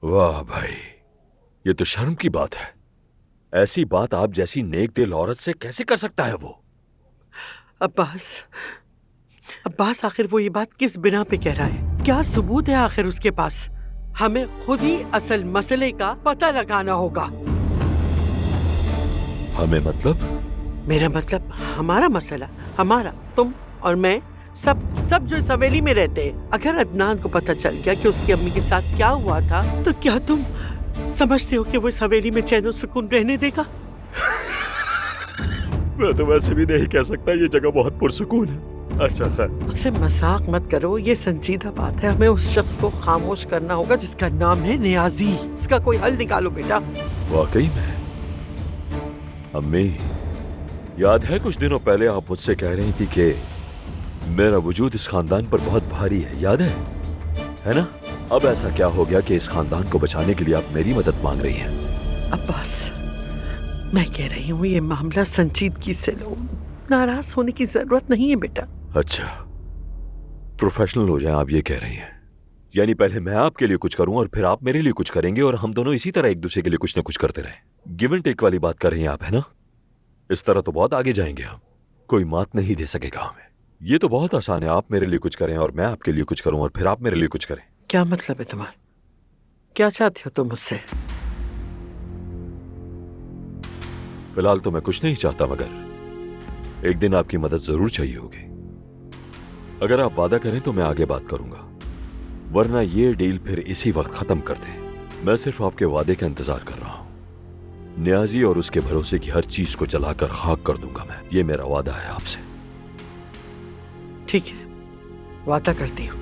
वाह भाई, ये तो शर्म की बात है। ऐसी बात आप जैसी नेक दिल औरत से कैसे कर सकता है वो? अब्बास, आखिर वो ये बात किस बिना पे कह रहा है? क्या सबूत है आखिर उसके पास? हमें खुद ही असल मसले का पता लगाना होगा। हमें मतलब? मेरा मतलब हमारा मसला, हमारा, तुम और मैं, सब जो इस हवेली में रहते हैं। अगर अदनान को पता चल गया कि उसकी अम्मी के साथ क्या हुआ था, तो क्या तुम समझते हो कि वो इस हवेली में चैन और सुकून रहने देगा? मैं तो वैसे भी नहीं कह सकता, ये जगह बहुत पुरसुकून है। अच्छा खैर, उससे मजाक मत करो, ये संजीदा बात है। हमें उस शख्स को खामोश करना होगा जिसका नाम है नियाजी। इसका कोई हल निकालो बेटा। वाकई में? अम्मी, याद है कुछ दिनों पहले आप मुझसे कह रही थी कि मेरा वजूद इस खानदान पर बहुत भारी है, याद है ना? अब ऐसा क्या हो गया कि इस खानदान को बचाने के लिए आप मेरी मदद मांग रही हैं? अब्बास, मैं कह रही हूँ ये मामला संजीदगी से लो, नाराज होने की जरूरत नहीं है बेटा। अच्छा, प्रोफेशनल हो जाए आप ये कह रही हैं? यानी पहले मैं आपके लिए कुछ करूं और फिर आप मेरे लिए कुछ करेंगे और हम दोनों इसी तरह एक दूसरे के लिए कुछ ना कुछ करते रहें। गिव एंड टेक वाली बात कर रही हैं आप, है ना? इस तरह तो बहुत आगे जाएंगे हम, कोई मात नहीं दे सकेगा हमें। ये तो बहुत आसान है, आप मेरे लिए कुछ करें और मैं आपके लिए कुछ करूं और फिर आप मेरे लिए कुछ करें। क्या मतलब है तुम्हारा? क्या चाहते हो तुम मुझसे? फिलहाल तो मैं कुछ नहीं चाहता, मगर एक दिन आपकी मदद जरूर चाहिए होगी। अगर आप वादा करें तो मैं आगे बात करूंगा, वरना ये डील फिर इसी वक्त खत्म कर दें। मैं सिर्फ आपके वादे का इंतजार कर रहा हूं। न्याजी और उसके भरोसे की हर चीज को जलाकर खाक कर दूंगा मैं, ये मेरा वादा है आपसे। ठीक है, वादा करती हूँ।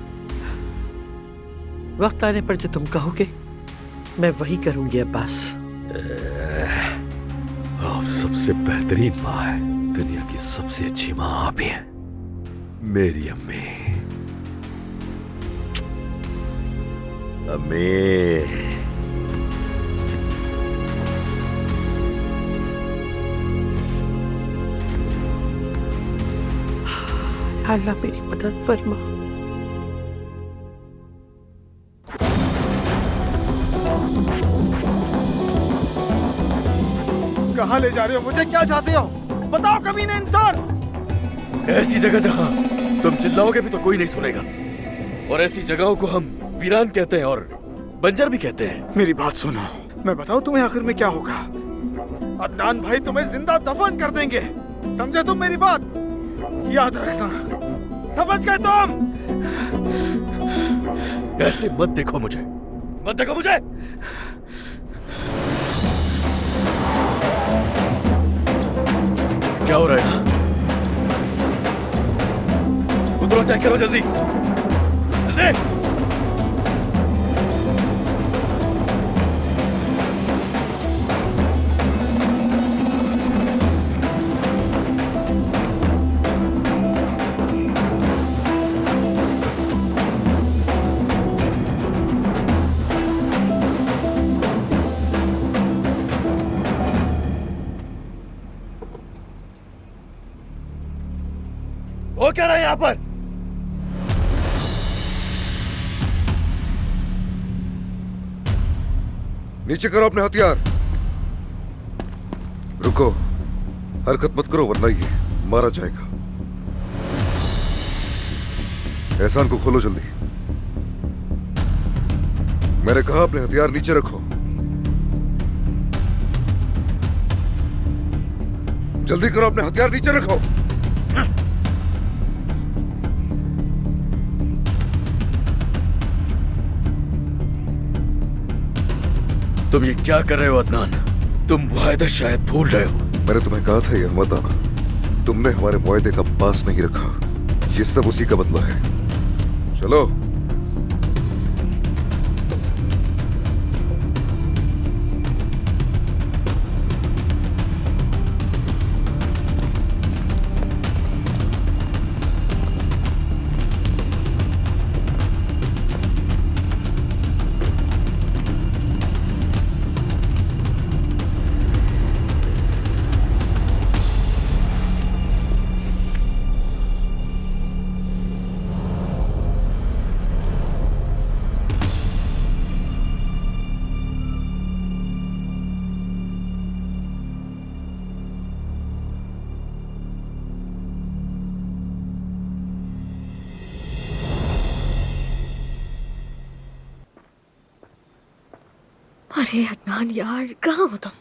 वक्त आने पर जो तुम कहोगे मैं वही करूंगी अब्बास। आप सबसे बेहतरीन माँ है, दुनिया की सबसे अच्छी माँ आप ही हैं, मेरी अम्मी। अम्मी, अल्लाह मेरी मदद फरमा। कहाँ ले जा रहे हो मुझे? क्या चाहते हो? बताओ कमीने इंसान। ऐसी जगह जहाँ तुम चिल्लाओगे भी तो कोई नहीं सुनेगा, और ऐसी जगहों को हम वीरान कहते हैं और बंजर भी कहते हैं। मेरी बात सुनो, मैं बताऊं तुम्हें आखिर में क्या होगा? अदनान भाई तुम्हें जिंदा दफन कर देंगे, समझे तुम मेरी बात? याद रखना, समझ गए तुम? ऐसे मत देखो मुझे, मत देखो मुझे। क्या हो रहा है? उधर चेक करो जल्दी, जल्दी। वो क्या रहा है यहाँ पर? नीचे करो अपने हथियार। रुको, हरकत मत करो वरना ये मारा जाएगा। एहसान को खोलो जल्दी। मैंने कहा अपने हथियार नीचे रखो। जल्दी करो, अपने हथियार नीचे रखो। तुम ये क्या कर रहे हो अदनान? तुम वायदा शायद भूल रहे हो। मैंने तुम्हें कहा था ये मत आना, तुमने हमारे वायदे का पास नहीं रखा। ये सब उसी का बदला है। चलो। अरे अदनान यार, कहाँ हो तुम?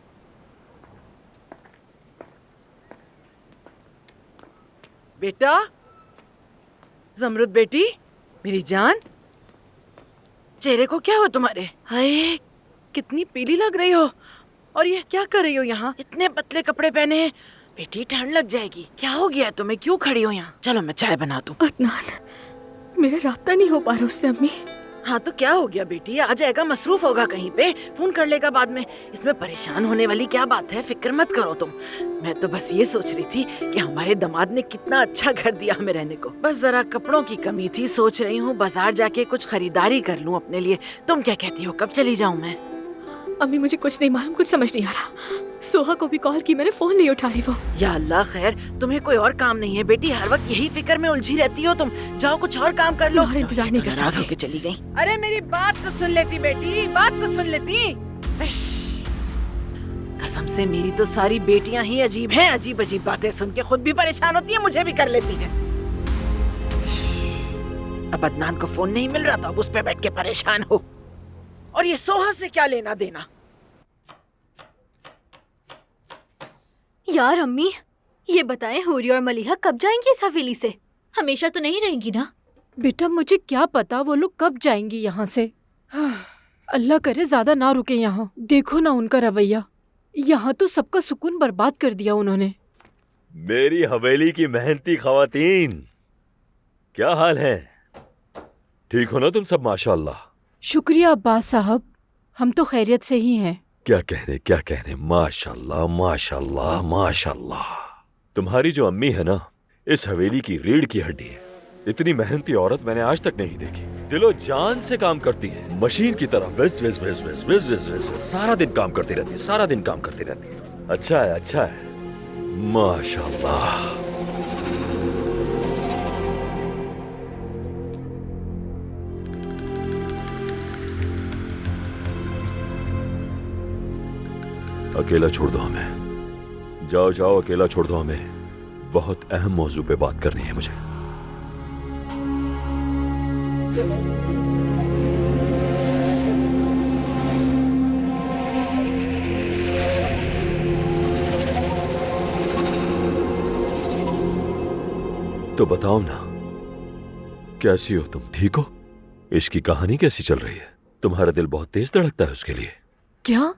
बेटा, जमरुद बेटी, मेरी जान, चेहरे को क्या हुआ तुम्हारे? हाय, कितनी पीली लग रही हो। और ये क्या कर रही हो यहाँ? इतने पतले कपड़े पहने हैं। बेटी ठंड लग जाएगी। क्या हो गया तुम्हें? क्यों खड़ी हो यहाँ? चलो मैं चाय बना दूँ। अदनान, मेरा राब्ता नहीं हो पा रहा उससे अम्मी। हाँ तो क्या हो गया बेटी, आ जाएगा, मसरूफ होगा कहीं पे, फोन कर लेगा बाद में। इसमें परेशान होने वाली क्या बात है, फिक्र मत करो तुम। मैं तो बस ये सोच रही थी कि हमारे दामाद ने कितना अच्छा घर दिया हमें रहने को। बस जरा कपड़ों की कमी थी, सोच रही हूँ बाजार जाके कुछ खरीदारी कर लूँ अपने लिए। तुम क्या कहती हो, कब चली जाऊँ मैं? अम्मी मुझे कुछ नहीं मालूम, कुछ समझ नहीं आ रहा। सोहा को भी कॉल की, मैंने फोन नहीं उठा रही वो। या अल्लाह खैर, तुम्हें कोई और काम नहीं है बेटी? हर वक्त यही फिक्र में उलझी रहती हो तुम। जाओ कुछ और काम कर लो। और इंतजार नहीं कर सकती। होके चली गई। अरे मेरी बात तो सुन लेती बेटी, बात तो सुन लेती। कसम से मेरी तो सारी बेटियां ही अजीब हैं। अजीब अजीब बातें सुन के खुद भी परेशान होती है, मुझे भी कर लेती है। अब अदनान को फोन नहीं मिल रहा था, अब उस पे बैठ के परेशान हो। और ये सोहा से क्या लेना देना? यार अम्मी, ये बताएं हुरी और मलिहा कब जाएंगी इस हवेली से? हमेशा तो नहीं रहेंगी ना? बेटा मुझे क्या पता वो लोग कब जाएंगी यहाँ से। अल्लाह करे ज्यादा ना रुके यहाँ। देखो ना उनका रवैया, यहाँ तो सबका सुकून बर्बाद कर दिया उन्होंने। मेरी हवेली की मेहनती खवातीन, क्या हाल है? ठीक हो ना तुम सब? माशाअल्लाह। शुक्रिया अब्बास साहब, हम तो खैरियत से ही हैं। क्या कह रहे, माशाअल्लाह माशाअल्लाह माशाअल्लाह। तुम्हारी जो अम्मी है ना, इस हवेली की रीढ़ की हड्डी है। इतनी मेहनती औरत मैंने आज तक नहीं देखी। दिलो जान से काम करती है, मशीन की तरह विज विज विज विज विज विज विज। सारा दिन काम करती रहती है, सारा दिन काम करती रहती है। अच्छा है, अच्छा है, माशाअल्लाह। अकेला छोड़ दो हमें। जाओ जाओ, अकेला छोड़ दो हमें। बहुत अहम मौजू पे बात करनी है मुझे। तो बताओ ना, कैसी हो तुम? ठीक हो? इश्क की कहानी कैसी चल रही है? तुम्हारा दिल बहुत तेज धड़कता है उसके लिए। क्या?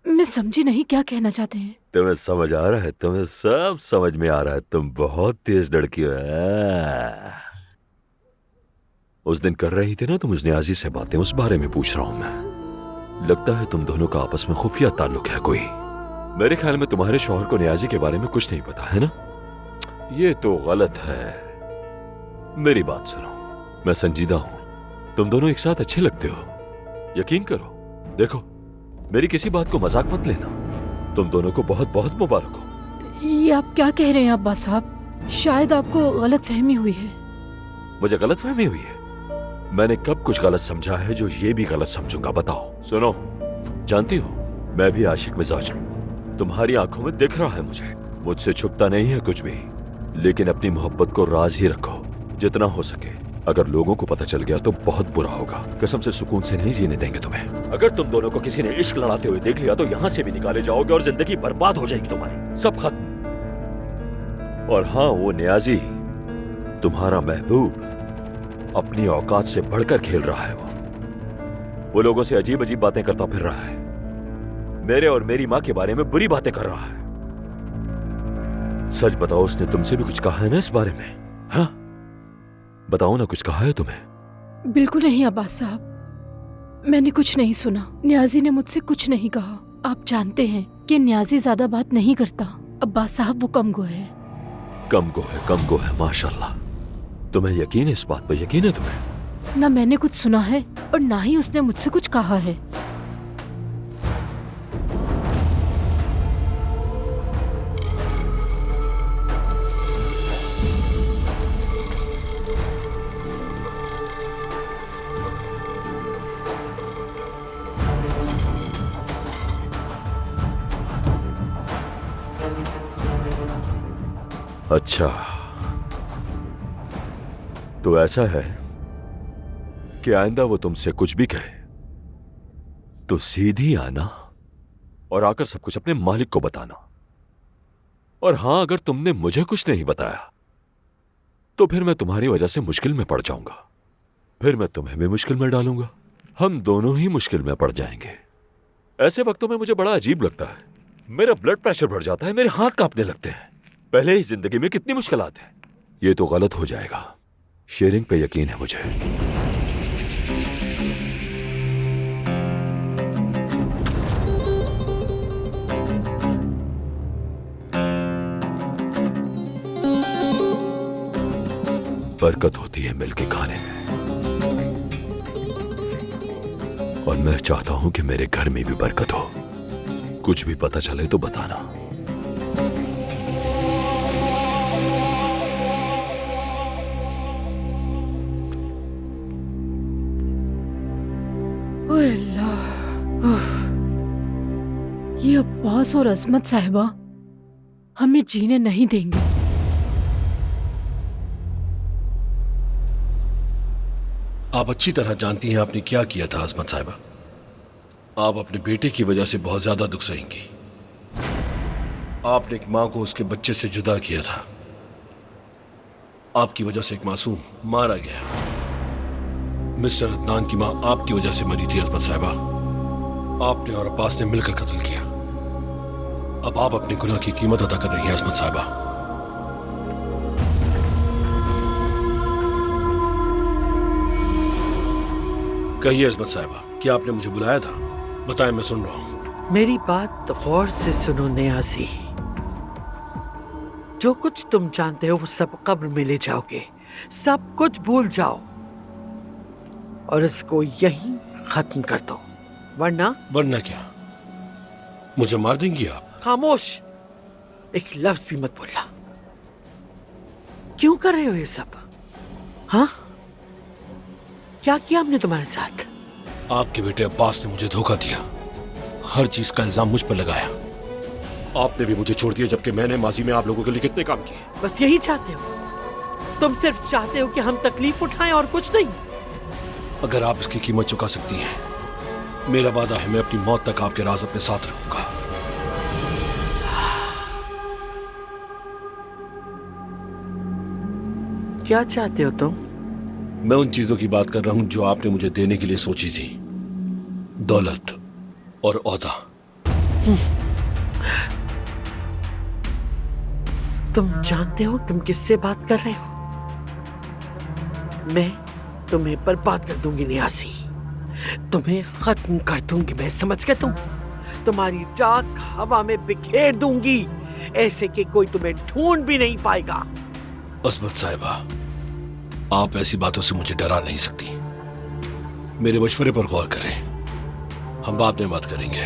मैं समझी नहीं, क्या कहना चाहते हैं? तुम्हें समझ आ रहा है, तुम्हें सब समझ में आ रहा है। तुम बहुत तेज लड़की हो। उस दिन कर रही थी ना तुम उस न्याजी से बातें, उस बारे में पूछ रहा हूं मैं। लगता है तुम दोनों का आपस में खुफिया ताल्लुक है कोई। मेरे ख्याल में तुम्हारे शौहर को न्याजी के बारे में कुछ नहीं पता है ना? ये तो गलत है। मेरी बात सुनो, मैं संजीदा हूं। तुम दोनों एक साथ अच्छे लगते हो, यकीन करो। देखो, मेरी किसी बात को मजाक मत लेना। तुम दोनों को बहुत बहुत मुबारक हो। ये आप क्या कह रहे हैं अब्बास साहब? शायद आपको गलत फहमी हुई है। मुझे गलत फहमी हुई है? मैंने कब कुछ गलत समझा है जो ये भी गलत समझूंगा? बताओ। सुनो, जानती हो मैं भी आशिक मिजाज हूं। तुम्हारी आंखों में दिख रहा है मुझे। मुझसे छुपता नहीं है कुछ भी। लेकिन अपनी मोहब्बत को राज ही रखो जितना हो सके। अगर लोगों को पता चल गया तो बहुत बुरा होगा। कसम से सुकून से नहीं जीने देंगे तुम्हें। अगर तुम दोनों को किसी ने इश्क लड़ाते हुए देख लिया तो यहाँ से भी निकाले जाओगे और जिंदगी बर्बाद हो जाएगी तुम्हारी, सब खत्म। और हाँ, वो न्याजी, तुम्हारा महबूब, अपनी औकात से बढ़कर खेल रहा है। वो लोगों से अजीब अजीब बातें करता फिर रहा है। मेरे और मेरी माँ के बारे में बुरी बातें कर रहा है। सच बताओ, उसने तुमसे भी कुछ कहा है ना इस बारे में? हाँ बताओ ना, कुछ कहा है तुम्हें? बिल्कुल नहीं अब्बास साहब, मैंने कुछ नहीं सुना। न्याजी ने मुझसे कुछ नहीं कहा। आप जानते हैं कि न्याजी ज्यादा बात नहीं करता। अब्बास साहब वो कम गो है। कम गो है माशाल्लाह। तुम्हें यकीन है इस बात पर? यकीन है तुम्हें? ना मैंने कुछ सुना है और ना ही उसने मुझसे कुछ कहा है। अच्छा, तो ऐसा है कि आइंदा वो तुमसे कुछ भी कहे तो सीधी आना और आकर सब कुछ अपने मालिक को बताना। और हां, अगर तुमने मुझे कुछ नहीं बताया तो फिर मैं तुम्हारी वजह से मुश्किल में पड़ जाऊंगा। फिर मैं तुम्हें भी मुश्किल में डालूंगा। हम दोनों ही मुश्किल में पड़ जाएंगे। ऐसे वक्तों में मुझे बड़ा अजीब लगता है। मेरा ब्लड प्रेशर बढ़ जाता है, मेरे हाथ कांपने लगते हैं। पहले ही जिंदगी में कितनी मुश्किलात है। ये तो गलत हो जाएगा। शेयरिंग पे यकीन है मुझे। बरकत होती है मिल के खाने में, और मैं चाहता हूं कि मेरे घर में भी बरकत हो। कुछ भी पता चले तो बताना। ओए अल्लाह, ये अब्बास और अजमत साहिबा हमें जीने नहीं देंगे। आप अच्छी तरह जानती हैं आपने क्या किया था अजमत साहिबा। आप अपने बेटे की वजह से बहुत ज्यादा दुख सहेंगी। आपने एक माँ को उसके बच्चे से जुदा किया था। आपकी वजह से एक मासूम मारा गया। मिस्टर अदनान की माँ आपकी वजह से मरी थी अजमत साहिबा। आपने और अब्बास ने मिलकर कत्ल किया। अब आप अपने गुनाह की कीमत अदा कर रही हैं अजमत साहिबा। कहिए अजमत साहिबा, क्या आपने मुझे बुलाया था? बताएं, मैं सुन रहा हूं। मेरी बात गौर से सुनो नियाज़ी। जो कुछ तुम जानते हो वो सब कब्र में ले जाओगे। सब कुछ भूल जाओ और इसको यहीं खत्म कर दो, वरना क्या? मुझे मार देंगी आप? खामोश, एक लफ्ज भी मत बोलना। क्यों कर रहे हो ये सब? हाँ, क्या किया हमने तुम्हारे साथ? आपके बेटे अब्बास ने मुझे धोखा दिया। हर चीज का इल्जाम मुझ पर लगाया। आपने भी मुझे छोड़ दिया, जबकि मैंने माजी में आप लोगों के लिए कितने काम किए। बस यही चाहते हो? तुम सिर्फ चाहते हो कि हम तकलीफ उठाएं और कुछ नहीं। अगर आप इसकी कीमत चुका सकती हैं, मेरा वादा है मैं अपनी मौत तक आपके राज अपने साथ रखूंगा। क्या चाहते हो तुम? मैं उन चीजों की बात कर रहा हूं जो आपने मुझे देने के लिए सोची थी। दौलत और ओहदा। तुम जानते हो तुम किससे बात कर रहे हो? मैं तुम्हें बर्बाद कर दूंगी नियाज़ी। तुम्हें खत्म कर दूंगी मैं, समझ गए तुम? तुम्हारी राख हवा में बिखेर दूंगी, ऐसे कि कोई तुम्हें ढूंढ भी नहीं पाएगा। अजमत साहिबा, आप ऐसी बातों से मुझे डरा नहीं सकती। मेरे मशवरे पर गौर करें। हम बाद में बात करेंगे।